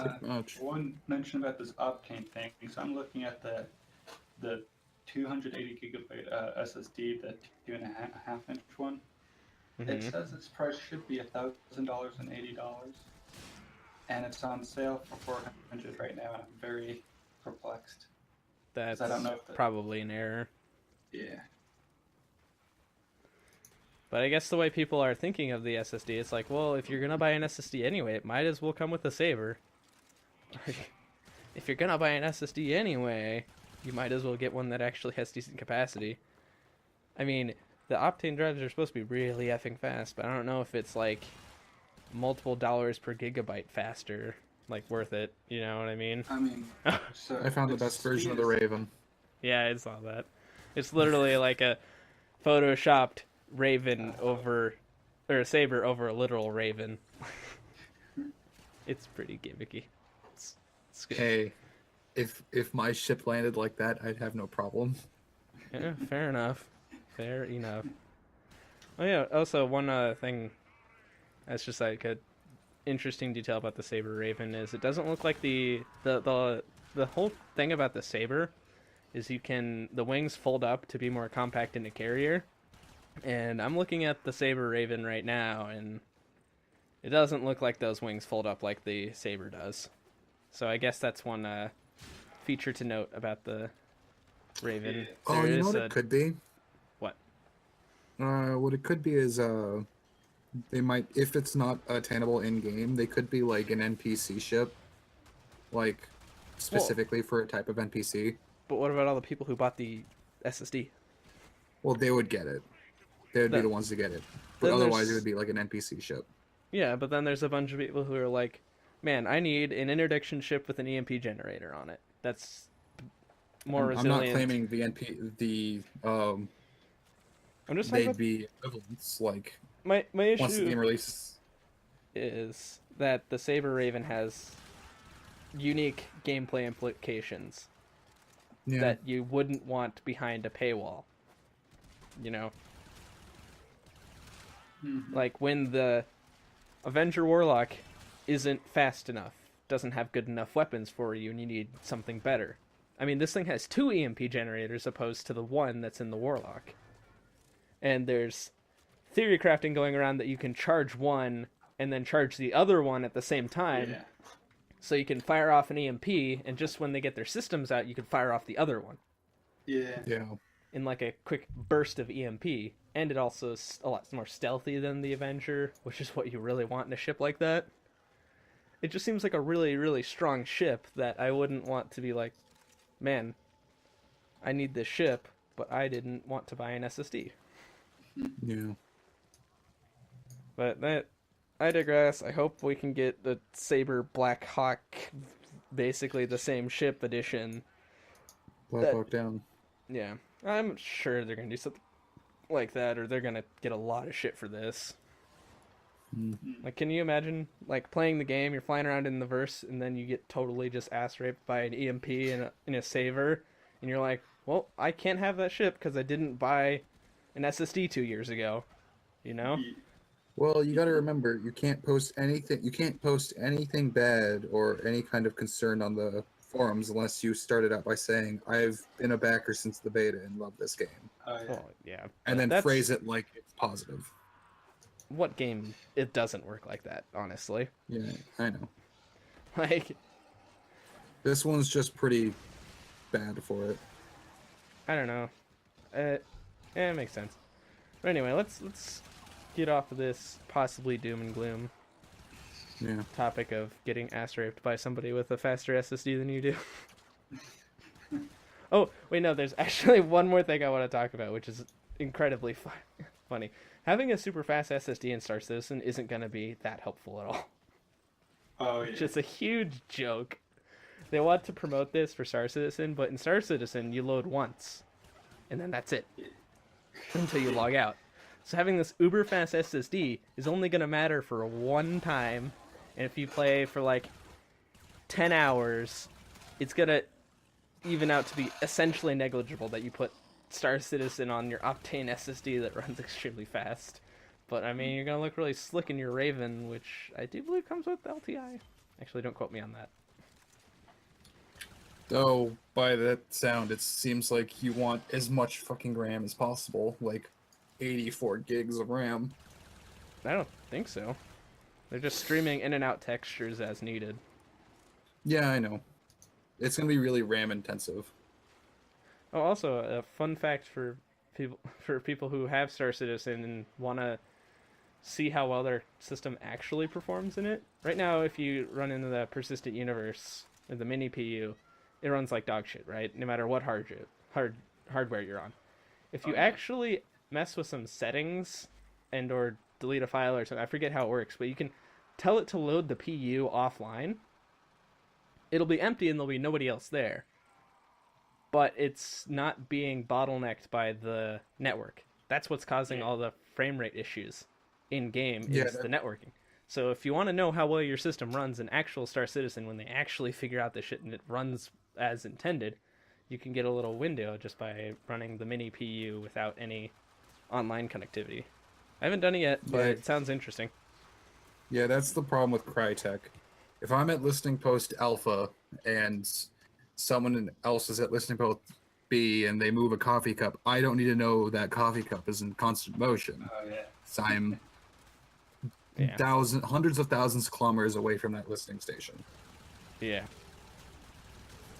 One mention about this Optane thing. So I'm looking at the 280 gigabyte SSD, the 2.5-inch one. Mm-hmm. It says its price should be $1,080, and it's on sale for $400 right now. And I'm very perplexed. That's probably an error. Yeah. But I guess the way people are thinking of the SSD, it's like, well, if you're going to buy an SSD anyway, it might as well come with a saver. If you're going to buy an SSD anyway, you might as well get one that actually has decent capacity. I mean, the Optane drives are supposed to be really effing fast, but I don't know if it's like multiple dollars per gigabyte faster, like worth it. You know what I mean? I mean, so I found the best version of the Raven. Yeah, I saw that. It's literally like a photoshopped Raven or a saber over a literal Raven. It's pretty gimmicky. It's good. Hey, if my ship landed like that, I'd have no problem. Yeah, fair enough. Fair enough. Oh yeah. Also, one thing that's just like a interesting detail about the Saber Raven is it doesn't look like the whole thing about the Saber is the wings fold up to be more compact in the carrier. And I'm looking at the Saber Raven right now, and it doesn't look like those wings fold up like the Saber does. So I guess that's one feature to note about the Raven. Oh, you know what it could be? What? What it could be is they might, if it's not attainable in game, they could be like an NPC ship, like specifically for a type of NPC. But what about all the people who bought the SSD? Well, they would get it. They would be the ones to get it. But otherwise, it would be like an NPC ship. Yeah, but then there's a bunch of people who are like, man, I need an interdiction ship with an EMP generator on it. That's more resilient. I'm not claiming I'm just they'd be equivalents. Like, my issue once the game releases is that the Saber Raven has unique gameplay implications that you wouldn't want behind a paywall. You know? Like when the Avenger Warlock isn't fast enough, doesn't have good enough weapons for you, and you need something better. I mean, this thing has 2 EMP generators opposed to the one that's in the Warlock. And there's theory crafting going around that you can charge one and then charge the other one at the same time. Yeah. So you can fire off an EMP, and just when they get their systems out, you can fire off the other one. Yeah. Yeah. In like a quick burst of EMP. And it also is a lot more stealthy than the Avenger, which is what you really want in a ship like that. It just seems like a really, really strong ship that I wouldn't want to be like, man, I need this ship, but I didn't want to buy an SSD. Yeah. But that, I digress. I hope we can get the Saber Black Hawk, basically the same ship edition. Black Hawk Down. Yeah, I'm sure they're gonna do something like that, or they're gonna get a lot of shit for this. Like, can you imagine, like, playing the game, you're flying around in the verse, and then you get totally just ass raped by an EMP in a Saber, and you're like, well, I can't have that ship because I didn't buy an SSD 2 years ago, you know? Well, you got to remember, you can't post anything. You can't post anything bad or any kind of concern on the forums unless you started out by saying, "I've been a backer since the beta and love this game," Oh, yeah. Well, yeah. and then That's- phrase it like it's positive. What game, it doesn't work like that, honestly. Yeah, I know. Like, This one's just pretty bad for it. I don't know. It makes sense. But anyway, let's get off of this possibly doom and gloom Yeah. topic of getting ass raped by somebody with a faster SSD than you do. Oh, wait, no, there's actually one more thing I want to talk about, which is incredibly funny. Having a super fast SSD in Star Citizen isn't going to be that helpful at all. Oh, yeah. It's just a huge joke. They want to promote this for Star Citizen, but in Star Citizen, you load once, and then that's it until you log out. So having this uber fast SSD is only going to matter for one time, and if you play for like 10 hours, it's going to even out to be essentially negligible that you put Star Citizen on your Octane SSD that runs extremely fast. But I mean, you're going to look really slick in your Raven, which I do believe comes with LTI. Actually, don't quote me on that. Though, by that sound, it seems like you want as much fucking RAM as possible, like 84 gigs of RAM. I don't think so. They're just streaming in and out textures as needed. Yeah, I know. It's gonna be really RAM intensive. Oh, also a fun fact for people who have Star Citizen and want to see how well their system actually performs in it. Right now, if you run into the persistent universe with the mini PU, it runs like dog shit, right? No matter what hardware you're on. If you actually mess with some settings and or delete a file or something, I forget how it works, but you can tell it to load the PU offline. It'll be empty and there'll be nobody else there. But it's not being bottlenecked by the network. That's what's causing all the frame rate issues in game is the networking. So if you want to know how well your system runs in actual Star Citizen when they actually figure out the shit and it runs as intended, you can get a little window just by running the mini PU without any online connectivity. I haven't done it yet, but it sounds interesting. Yeah, that's the problem with Crytek. If I'm at listening post alpha and someone else is at listening post B and they move a coffee cup, I don't need to know that coffee cup is in constant motion. Oh, yeah. So I'm hundreds of thousands of kilometers away from that listening station. Yeah.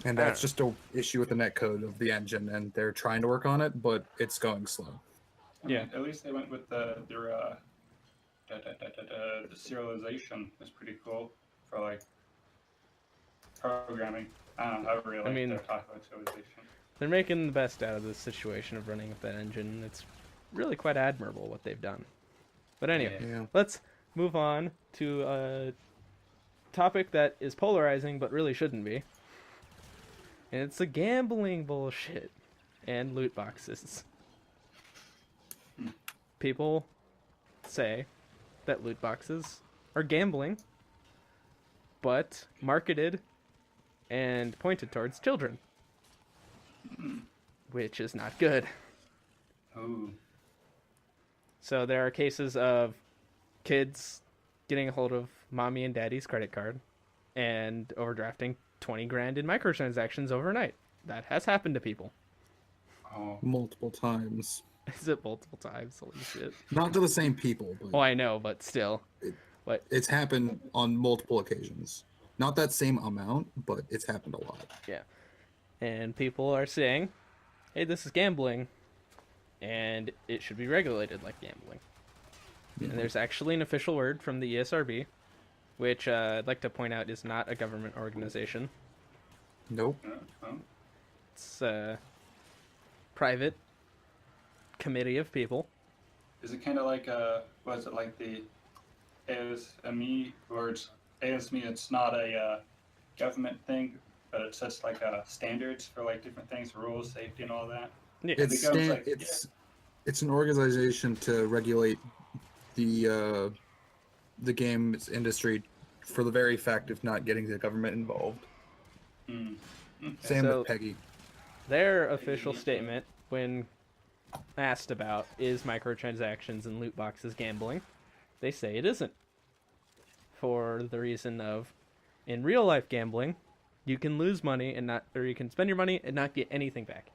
And that's just an issue with the netcode of the engine, and they're trying to work on it, but it's going slow. I mean, at least they went with the serialization. Is pretty cool for like programming. I don't know. I really like their talk about serialization. They're making the best out of the situation of running with that engine. It's really quite admirable what they've done. But anyway, let's move on to a topic that is polarizing but really shouldn't be. And it's the gambling bullshit and loot boxes. People say that loot boxes are gambling, but marketed and pointed towards children, which is not good. Ooh. So there are cases of kids getting a hold of mommy and daddy's credit card and overdrafting 20 grand in microtransactions overnight. That has happened to people. Oh, multiple times. Is it multiple times? Holy shit. Not to the same people, but Well, I know, but still. it's happened on multiple occasions. Not that same amount, but it's happened a lot. Yeah. And people are saying, hey, this is gambling, and it should be regulated like gambling. And there's actually an official word from the ESRB, which I'd like to point out is not a government organization. Nope. It's a private committee of people. is it kind of like was it like the ASME, or it's ASME? It's not a government thing, but it sets like standards for like different things, rules, safety, and all that. Yeah. It's an organization to regulate the games industry for the very fact of not getting the government involved. Okay. Same So- with Peggy. Their official statement, when asked about is microtransactions and loot boxes gambling, they say it isn't. For the reason of, in real life gambling, you can lose money and not, or you can spend your money and not get anything back.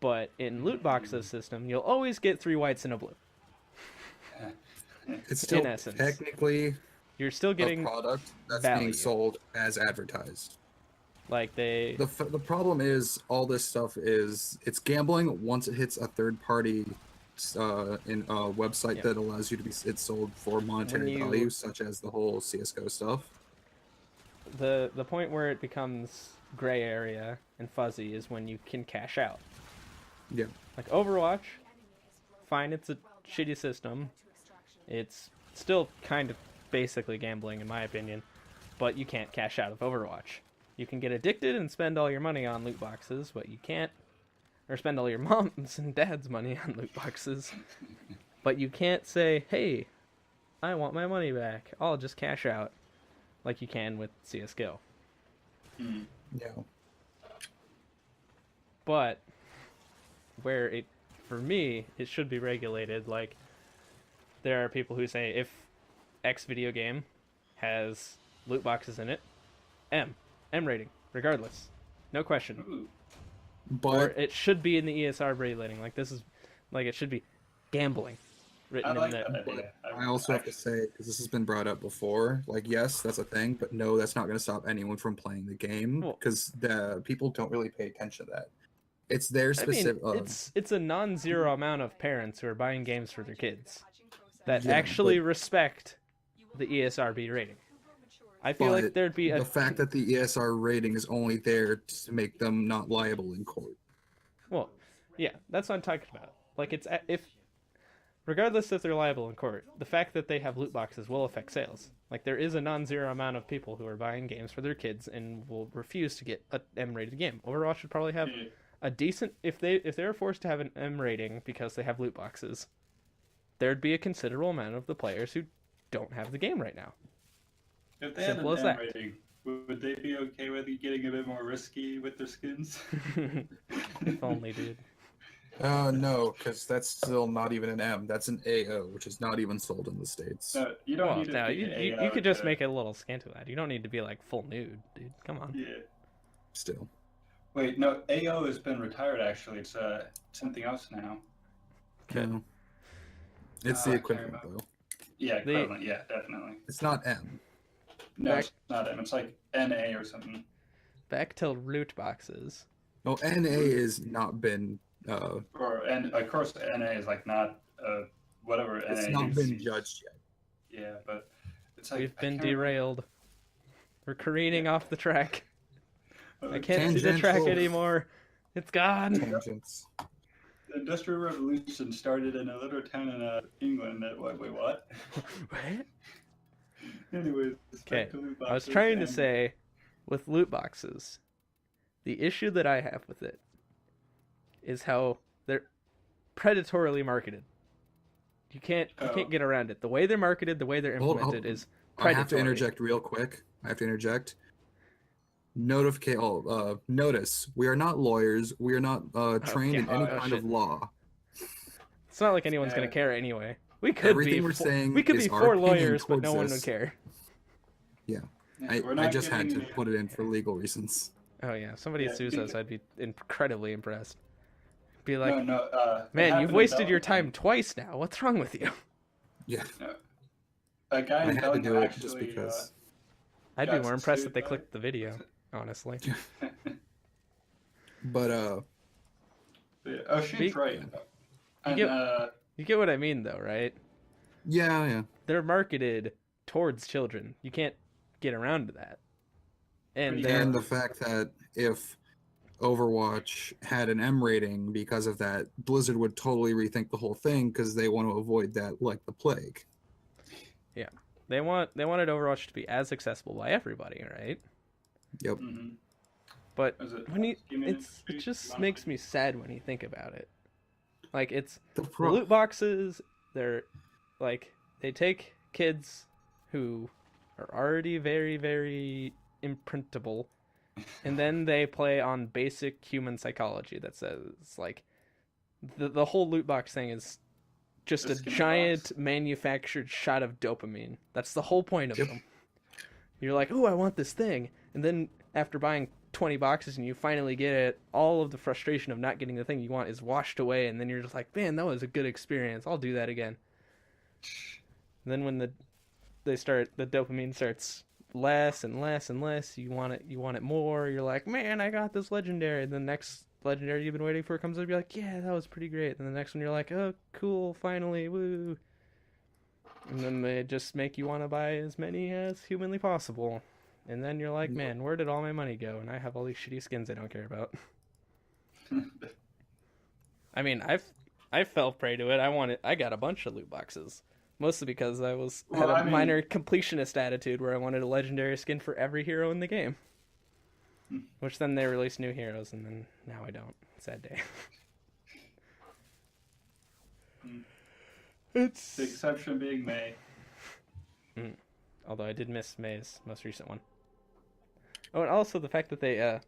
But in loot boxes system, you'll always get 3 whites and a blue. It's still in essence. technically You're still a getting product that's value. being sold as advertised. like they. The problem is all this stuff it's gambling once it hits a third party in a website Yeah. that allows you to be it's sold for monetary When you- value, such as the whole CS:GO stuff. The point where it becomes gray area and fuzzy is when you can cash out. Yeah. Like Overwatch, fine, it's a shitty system. It's still kind of basically gambling in my opinion, but you can't cash out of Overwatch. You can get addicted and spend all your money on loot boxes, but you can't, or spend all your mom's and dad's money on loot boxes, but you can't say, hey, I want my money back, I'll just cash out, like you can with CSGO. Yeah. But where it, for me, it should be regulated. Like, there are people who say if X video game has loot boxes in it, M rating, regardless, no question. Ooh. Or But it should be in the ESR regulating. Like, this is, like, it should be gambling written I in like there. that idea. I also have to say, because this has been brought up before, like, yes, that's a thing, but no, that's not going to stop anyone from playing the game, Well- because the people don't really pay attention to that. It's their I mean, specific. it's a non-zero amount of parents who are buying games for their kids that Yeah, actually but- respect the ESRB rating. I feel like But there'd be a the fact that the ESR rating is only there to make them not liable in court. well, yeah, that's what I'm talking about. Like, it's if regardless if they're liable in court, the fact that they have loot boxes will affect sales. Like, there is a non-zero amount of people who are buying games for their kids and will refuse to get an M-rated game. Overwatch should probably have a decent, if they're forced to have an M rating because they have loot boxes, there'd be a considerable amount of the players who don't have the game right now. If they had Simple an as M that. rating, would they be okay with you getting a bit more risky with their skins? If only, dude. No, because that's still not even an M. That's an AO, which is not even sold in the States. No, you don't Well, need to no, be you AO could just to- make a little skin to that. You don't need to be like full nude, dude. Come on. Yeah. Still. Wait, no, AO has been retired actually. It's something else now. Okay. No. It's I the can't equivalent, remember. though. Yeah, The- equivalent. Yeah, definitely. It's not M. No, Back- it's not M. It's like NA or something. Back to loot boxes. Oh, NA has not been. And of course, NA is like not whatever NA. It's not is. been judged yet. Yeah, but it's like We've I been can't remember- derailed. We're careening off the track. I Uh, can't see the track Tangential. anymore. It's gone. Tangents. The Industrial Revolution started in a little town in England. That wait, what? What? Anyways, Okay, back to loot I was boxes trying to and- say, with loot boxes, the issue that I have with it is how they're predatorily marketed. You can't Oh. get around it. The way they're marketed, the way they're Hold- implemented hold- is I predatory. have to interject real quick. Notice, we are not lawyers. We are not trained in any oh, kind shit. of law. It's not like anyone's gonna care anyway. We could Everything be. we're saying We could is be our 4 opinion lawyers, but no towards one this. would care. Yeah. We're I not just had to getting- put it in for legal reasons. Oh yeah, if somebody Yeah, sues we us, could- I'd be incredibly impressed. Be like, no, it man, you've happened wasted in your Belgium. time twice now. What's wrong with you? Yeah. A guy I in had to Belgium do it actually, just because. I'd be got more impressed sued if they by- clicked the video, honestly. But she's right. And, get- You get what I mean, though, right? yeah. They're marketed towards children. You can't get around to that. And Yeah. And the fact that if Overwatch had an M rating because of that, Blizzard would totally rethink the whole thing because they want to avoid that like the plague. they wanted Overwatch to be as accessible by everybody, right? Yep. mhm. But Is it when you, Give me an it industry? just One makes thing. me sad when you think about it. Like it's The the pro- loot boxes. They're like they take kids who are already very, very imprintable, and then they play on basic human psychology that says like the whole loot box thing is just a Just in a giant box. manufactured shot of dopamine. That's the whole point of Yep. them. You're like, oh, I want this thing, and then after buying 20 boxes and you finally get it, all of the frustration of not getting the thing you want is washed away, and then you're just like, man, that was a good experience. I'll do that again. And then when the dopamine starts less and less and less, you want it more. You're like, man, I got this legendary. And the next legendary you've been waiting for comes up. You're like, yeah, that was pretty great. And the next one you're like, oh, cool, finally, woo. And then they just make you want to buy as many as humanly possible. And then you're like, man, where did all my money go? And I have all these shitty skins I don't care about. I mean, I fell prey to it. I got a bunch of loot boxes. Mostly because I had a minor completionist attitude where I wanted a legendary skin for every hero in the game. Which then they released new heroes, and then now I don't. Sad day. It's The exception being May. although I did miss May's most recent one. Oh, and also the fact that they a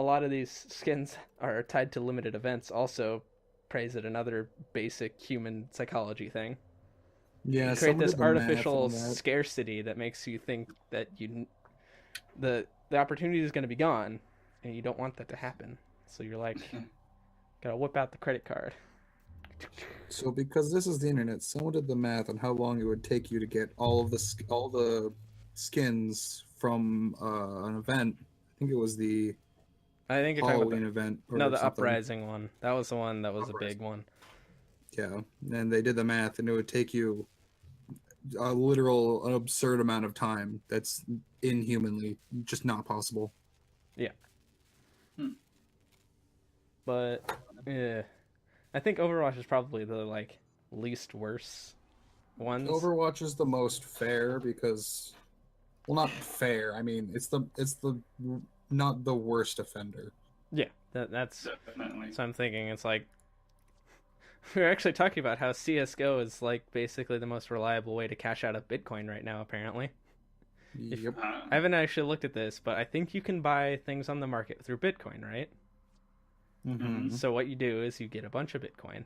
lot of these skins are tied to limited events also prays at another basic human psychology thing. Yeah, You create someone this did the math artificial on that. scarcity that makes you think that the opportunity is going to be gone, and you don't want that to happen. So you're like, gotta whip out the credit card. So because this is the internet, someone did the math on how long it would take you to get all the skins from an event. I think it was the I think you're talking about Halloween event. Or no, the something. Uprising one. That was the one that was a big one. Yeah, and they did the math, and it would take you a literal, an absurd amount of time. That's inhumanly just not possible. But yeah, I think Overwatch is probably the like least worse ones. Overwatch is the most fair because, well, not fair. I mean, it's the not the worst offender. Yeah, that's Definitely. so I'm thinking it's like we were actually talking about how CS:GO is like basically the most reliable way to cash out of Bitcoin right now. Apparently, Yep. I haven't actually looked at this, but I think you can buy things on the market through Bitcoin, right? Mm-hmm. So what you do is you get a bunch of Bitcoin,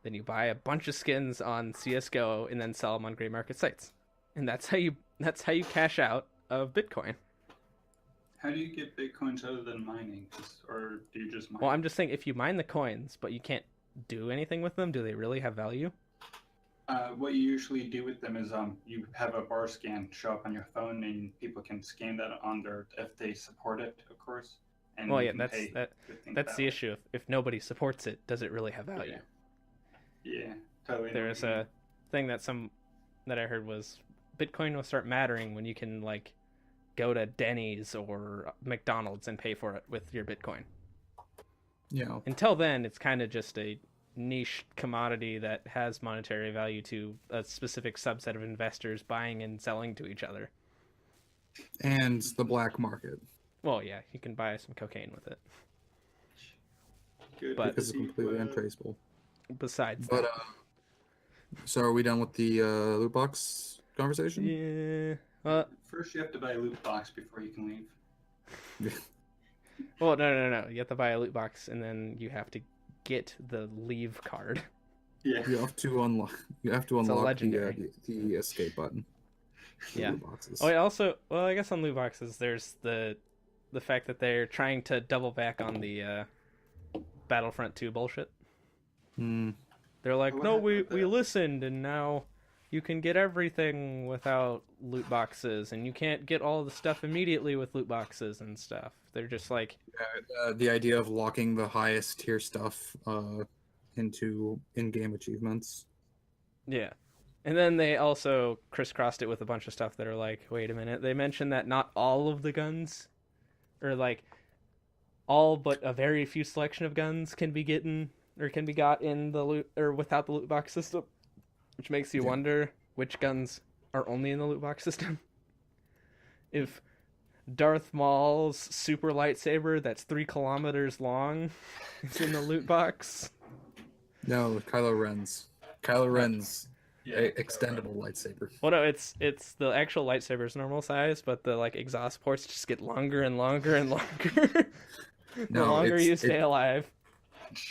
then you buy a bunch of skins on CS:GO, and then sell them on gray market sites, and that's how you cash out of Bitcoin. How do you get bitcoins other than mining? Or do you just mine? Well, I'm just saying if you mine the coins, but you can't do anything with them, do they really have value? What you usually do with them is you have a bar scan show up on your phone, and people can scan that on their if they support it, of course. And Well, you yeah, can that's pay that. with things That's that the way. issue. If nobody supports it, does it really have value? Yeah, totally. There's a thing that I heard was Bitcoin will start mattering when you can like go to Denny's or McDonald's and pay for it with your Bitcoin. Yeah. Until then, it's kind of just a niche commodity that has monetary value to a specific subset of investors buying and selling to each other. And the black market Well, yeah, you can buy some cocaine with it. Good but- because it's completely untraceable. Besides But that, so are we done with the loot box conversation? yeah. Well, First, you have to buy a loot box before you can leave. no. You have to buy a loot box, and then you have to get the leave card. Yeah. You have to unlock. You have to It's a unlock legendary. the escape button. The Yeah. loot boxes. Oh, wait, also, well, I guess on loot boxes, there's the fact that they're trying to double back on the Battlefront 2 bullshit. Hmm. They're like, What no, happened we with we that? listened, and now you can get everything without loot boxes, and you can't get all the stuff immediately with loot boxes and stuff. They're just like, The idea of locking the highest tier stuff into in-game achievements. yeah. And then they also crisscrossed it with a bunch of stuff that are like, wait a minute, they mentioned that not all of the guns, or like all but a very few selection of guns can be gotten or can be got in the loot or without the loot box system, which makes you Yeah. wonder which guns are only in the loot box system. If Darth Maul's super lightsaber that's 3 kilometers long is in the loot box. No, Kylo Ren's. Kylo Ren's Yeah. extendable lightsaber. Well, no, it's the actual lightsaber's normal size, but the like exhaust ports just get longer and longer and longer. The No, longer it's- you stay it- alive.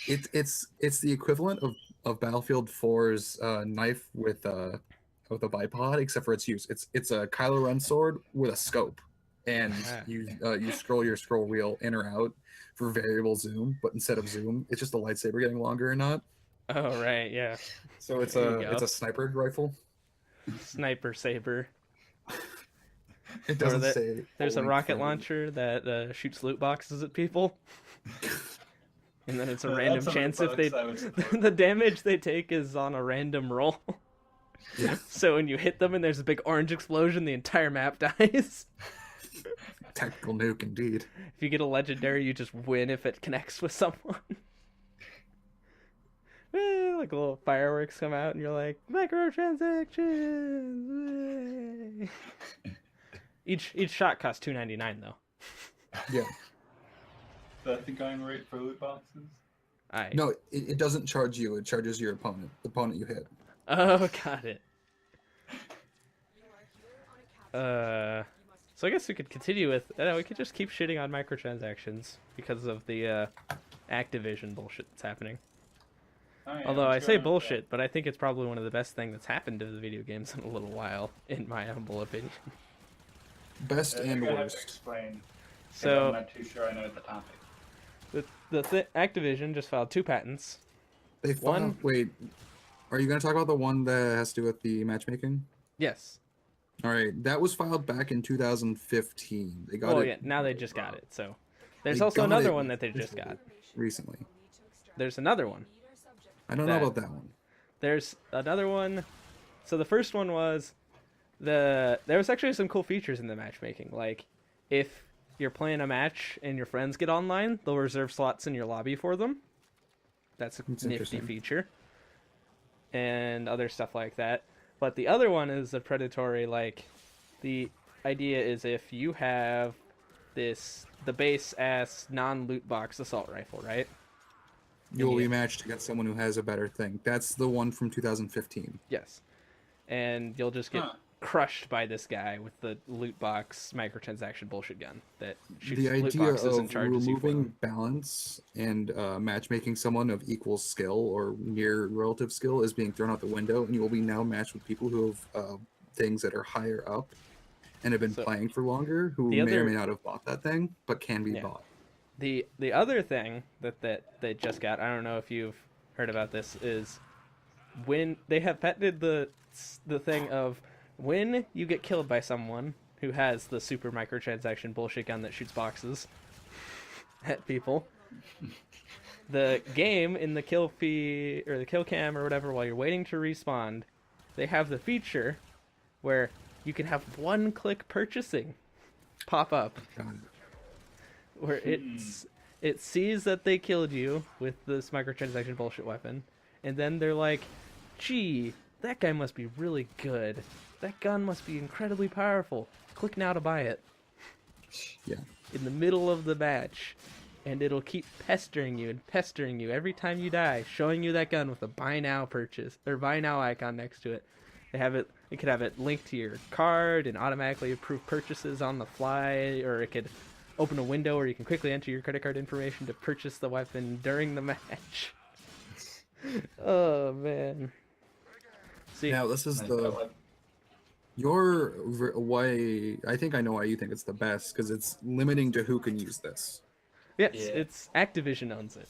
It's the equivalent of Battlefield 4's knife with a bipod, except for its use. It's a Kylo Ren sword with a scope, and Ah. you scroll your scroll wheel in or out for variable zoom. But instead of zoom, it's just a lightsaber getting longer or not. Oh right, yeah. So it's There you go. it's a sniper rifle. Sniper saber. It doesn't the- say. There's a full-length rocket friendly. launcher that shoots loot boxes at people. And then it's a Yeah, random that's a chance if they box I would support. the damage they take is on a random roll. Yeah. So when you hit them and there's a big orange explosion, the entire map dies. Tactical nuke, indeed. If you get a legendary, you just win if it connects with someone. Like little fireworks come out and you're like, microtransactions. Each shot costs $2.99 though. Yeah. That's the going rate for loot boxes. No, it doesn't charge you. It charges your opponent. The opponent you hit. Oh, got it. So I guess we could continue with. We could just keep shitting on microtransactions because of the Activision bullshit that's happening. Oh, yeah, Although I what's say going on with bullshit, but I think it's probably one of the best things that's happened to the video games in a little while, in my humble opinion. Best that? and You're gonna have to worst. explain. 'Cause I'm So not too sure I know the topic. Activision just filed 2 patents. They One- filed. Wait, are you going to talk about the one that has to do with the matchmaking? Yes. All right, that was filed back in 2015. They got Oh it. yeah, now they just got it. So there's They also got another it one that they just got. recently. There's another one. I don't That- know about that one. There's another one. So the first one was there was actually some cool features in the matchmaking. Like if you're playing a match and your friends get online, they'll reserve slots in your lobby for them. That's a That's nifty interesting. feature. And other stuff like that. But the other one is a predatory, like the idea is if you have the base ass non-loot box assault rifle, right? You will Yeah. be matched against someone who has a better thing. That's the one from 2015. Yes. And you'll just get Huh. crushed by this guy with the loot box microtransaction bullshit gun that shoots The loot idea boxes and of charges you for removing them. balance and matchmaking someone of equal skill or near relative skill is being thrown out the window, and you will be now matched with people who have things that are higher up and have been So, playing for longer, who the may or other- may not have bought that thing, but can be Yeah. bought. The other thing that they just got, I don't know if you've heard about this, is when they have patented the thing of when you get killed by someone who has the super microtransaction bullshit gun that shoots boxes at people, the game in the kill feed or the kill cam or whatever, while you're waiting to respawn, they have the feature where you can have one-click purchasing pop up, Got it. where it sees that they killed you with this microtransaction bullshit weapon, and then they're like, gee, that guy must be really good. That gun must be incredibly powerful. Click now to buy it. Yeah. In the middle of the match, and it'll keep pestering you and pestering you every time you die, showing you that gun with a buy now purchase or buy now icon next to it. They have it. It could have it linked to your card and automatically approve purchases on the fly, or it could open a window where you can quickly enter your credit card information to purchase the weapon during the match. Oh man. See, Now this is And I the felt like why I think I know why you think it's the best because it's limiting to who can use this. yes, Yeah. it's Activision owns it.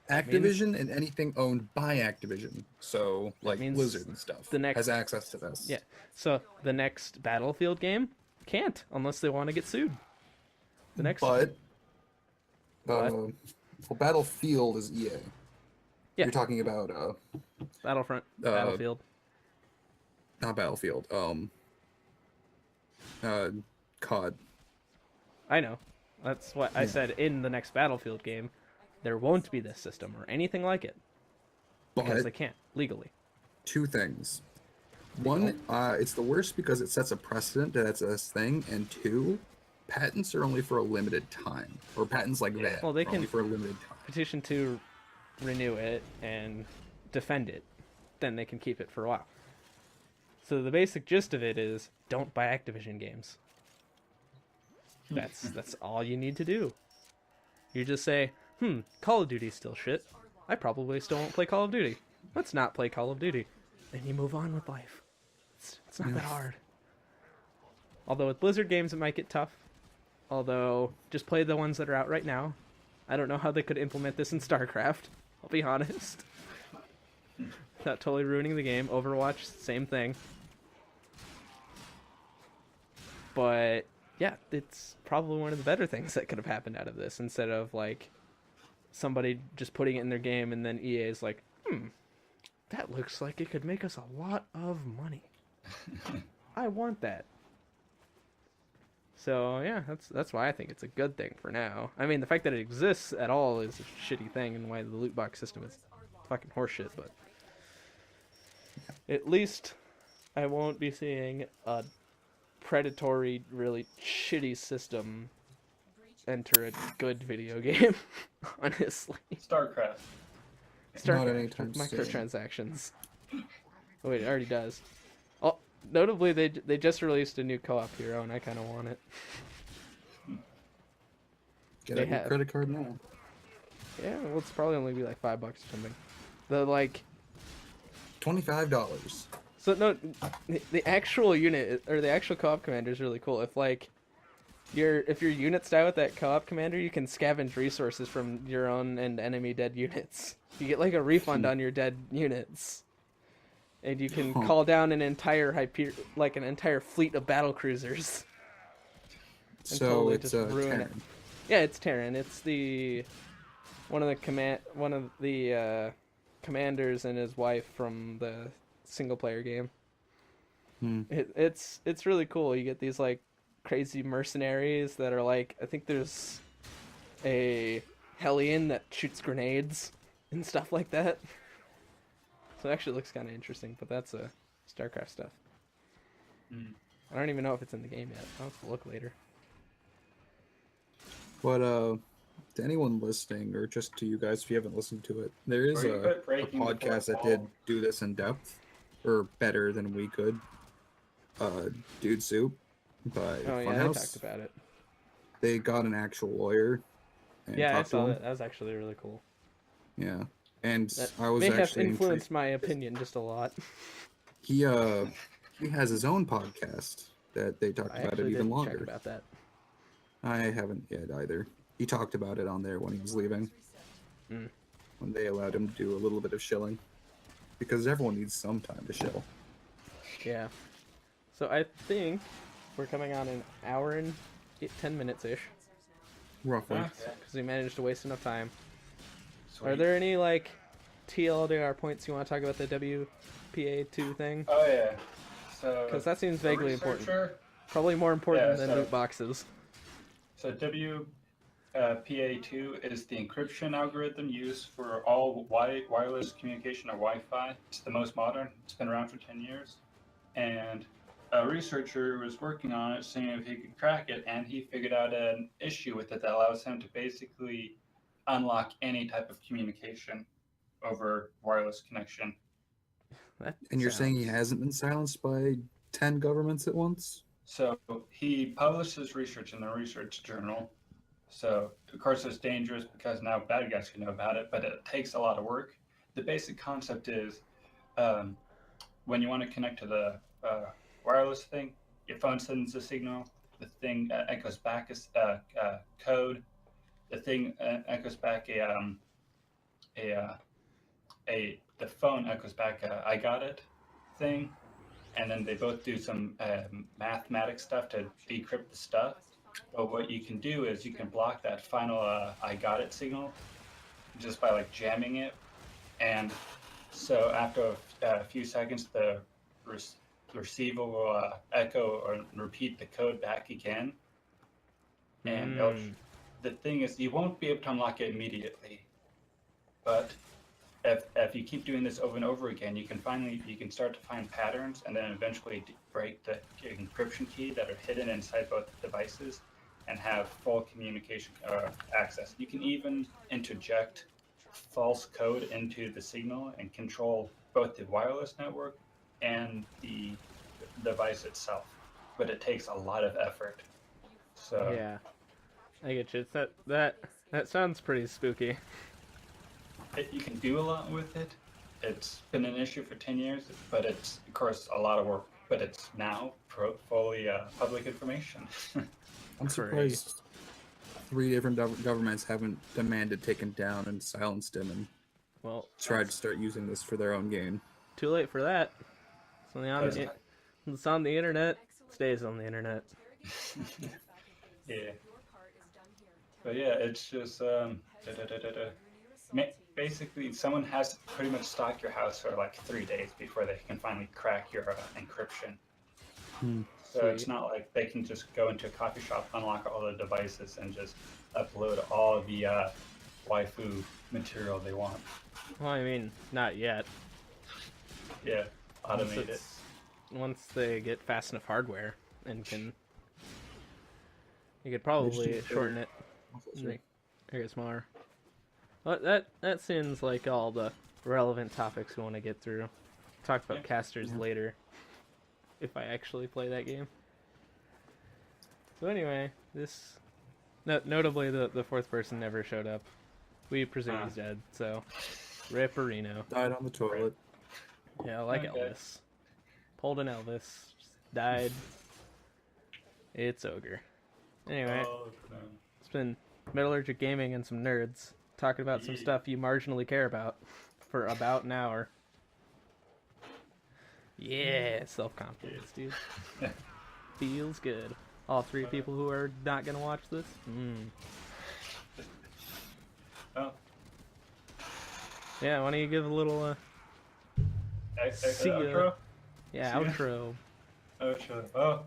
That means Activision and anything owned by Activision, so that like means Blizzard and stuff, the next has access to this. yeah. So the next Battlefield game can't unless they want to get sued. The next But what? well, Battlefield is EA. Yeah, You're talking about Battlefront, uh Battlefield. not Battlefield, uh COD. I know. That's what I Yeah. said in the next Battlefield game. There won't be this system or anything like it because But they can't legally. two things. One, it's the worst because it sets a precedent that that's this thing, and two, patents are only for a limited time, or patents like that Well, they are only can- for a limited time. Petition to renew it and defend it. Then they can keep it for a while. So the basic gist of it is don't buy Activision games. That's all you need to do. You just say, Call of Duty's still shit. I probably still won't play Call of Duty. Let's not play Call of Duty. And you move on with life. It's not that hard. Although with Blizzard games it might get tough. Although, just play the ones that are out right now. I don't know how they could implement this in StarCraft. I'll be honest. Without totally ruining the game. Overwatch, same thing. But yeah, it's probably one of the better things that could have happened out of this instead of like somebody just putting it in their game and then EA is like, that looks like it could make us a lot of money. I want that. So yeah, that's why I think it's a good thing for now. I mean, the fact that it exists at all is a shitty thing, and why the loot box system is fucking horseshit. But at least I won't be seeing a predatory, really shitty system enter a good video game. Honestly, StarCraft. Not StarCraft anytime with soon. microtransactions. Oh, wait, it already does. Oh, notably, they just released a new co-op hero, and I kind of want it. Get They out your have. credit card now. Yeah, well, it's probably only be like $5 or something. The like, $25. so no, the actual unit or the actual co-op commander is really cool. If like, if your units die with that co-op commander, you can scavenge resources from your own and enemy dead units. You get like a refund on your dead units, and you can Huh. call down an entire like an entire fleet of battle cruisers. And So totally it's just ruin it. Terran. Yeah, it's Terran. It's the one of the commanders and his wife from the single player game. It's really cool. You get these like crazy mercenaries that are like, I think there's a Hellion that shoots grenades and stuff like that. So it actually looks kind of interesting, but that's StarCraft stuff. I don't even know if it's in the game yet. I'll have to look later. But to anyone listening, or just to you guys if you haven't listened to it, there is Or you a could break into podcast that football. did do this in depth, or better than we could. Dude Soup by Oh yeah, they Funhouse. talked about it. They got an actual lawyer. And Yeah, I talked to saw him. that. That was actually really cool. Yeah, and That I was may have actually influenced my opinion just a lot. He has his own podcast that they talked I about it actually even didn't longer. check about that. I haven't yet either. He talked about it on there when he was leaving. When they allowed him to do a little bit of shilling. Because everyone needs some time to shill. Yeah. So I think we're coming on an hour and 10 minutes ish Roughly. because we managed to waste enough time. Sweet. Are there any like TLDR points you want to talk about the WPA2 thing? Oh yeah. So Because that seems the vaguely important. researcher- Probably more important Yeah, than so- loot boxes. So WPA2 is the encryption algorithm used for all wireless communication or Wi-Fi. It's the most modern. It's been around for 10 years. And a researcher was working on it, seeing if he could crack it, and he figured out an issue with it that allows him to basically unlock any type of communication over wireless connection. That And you're saying he sounds- hasn't been silenced by 10 governments at once? So he published his research in the research journal. So of course it's dangerous because now bad guys can know about it, but it takes a lot of work. the basic concept is when you want to connect to the wireless thing, your phone sends a signal. The thing echoes back a code. The thing echoes back the phone echoes back a "I got it" thing, and then they both do some mathematics stuff to decrypt the stuff. But what you can do is you can block that final "I got it" signal just by like jamming it, and so after a few seconds, the receiver will echo or repeat the code back again. And the thing is, you won't be able to unlock it immediately, but if you keep doing this over and over again, you can start to find patterns, and then eventually break the encryption key that are hidden inside both devices, and have full communication access. You can even interject false code into the signal and control both the wireless network and the device itself, but it takes a lot of effort. So yeah, I get you. That sounds pretty spooky. you can do a lot with it. It's been an issue for 10 years, but it's, of course, a lot of work. But it's now fully public information. I'm surprised 3 different governments haven't demanded taken down and silenced him and tried to start using this for their own gain. Too late for that. It's on the internet. It stays on the internet. Yeah. But yeah, it's just basically someone has to pretty much stalk your house for like 3 days before they can finally crack your encryption. So Sweet. It's not like they can just go into a coffee shop, unlock all the devices, and just upload all the waifu material they want. Well, I mean, not yet. Yeah, automate it. Once they get fast enough hardware and you could probably shorten it, make it smaller. Well, that seems like all the relevant topics we want to get through. Talk about casters later, if I actually play that game. So anyway, notably the fourth person never showed up. We presume he's dead, so rip Reno. Died on the toilet. Yeah, like Elvis. Pulled an Elvis, just died. It's ogre. Anyway, it's been Metallurgic Gaming and some nerds talking about some stuff you marginally care about for about an hour. Yeah, self-confidence, dude. Feels good. All 3 people who are not gonna watch this. Oh. Yeah, why don't you give a little see ya. Outro? Yeah, outro. Outro. Oh,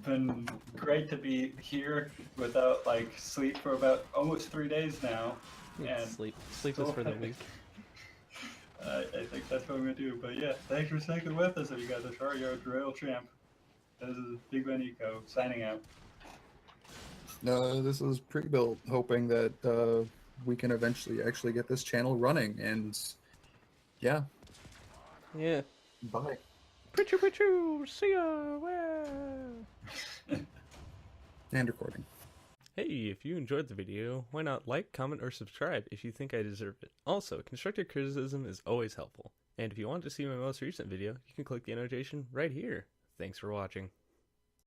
been great to be here without like sleep for about almost 3 days now. And Sleep is for the weak. I think that's what I'm gonna do. But yeah, thanks for sticking with us. If you guys are your Trail Champ. This is Big Ben Eco signing out. This is pre-built, hoping that we can eventually actually get this channel running. And yeah. Bye. Pritchu, see ya. Wow. And recording. Hey, if you enjoyed the video, why not like, comment, or subscribe if you think I deserve it. Also, constructive criticism is always helpful. And if you want to see my most recent video, you can click the annotation right here. Thanks for watching.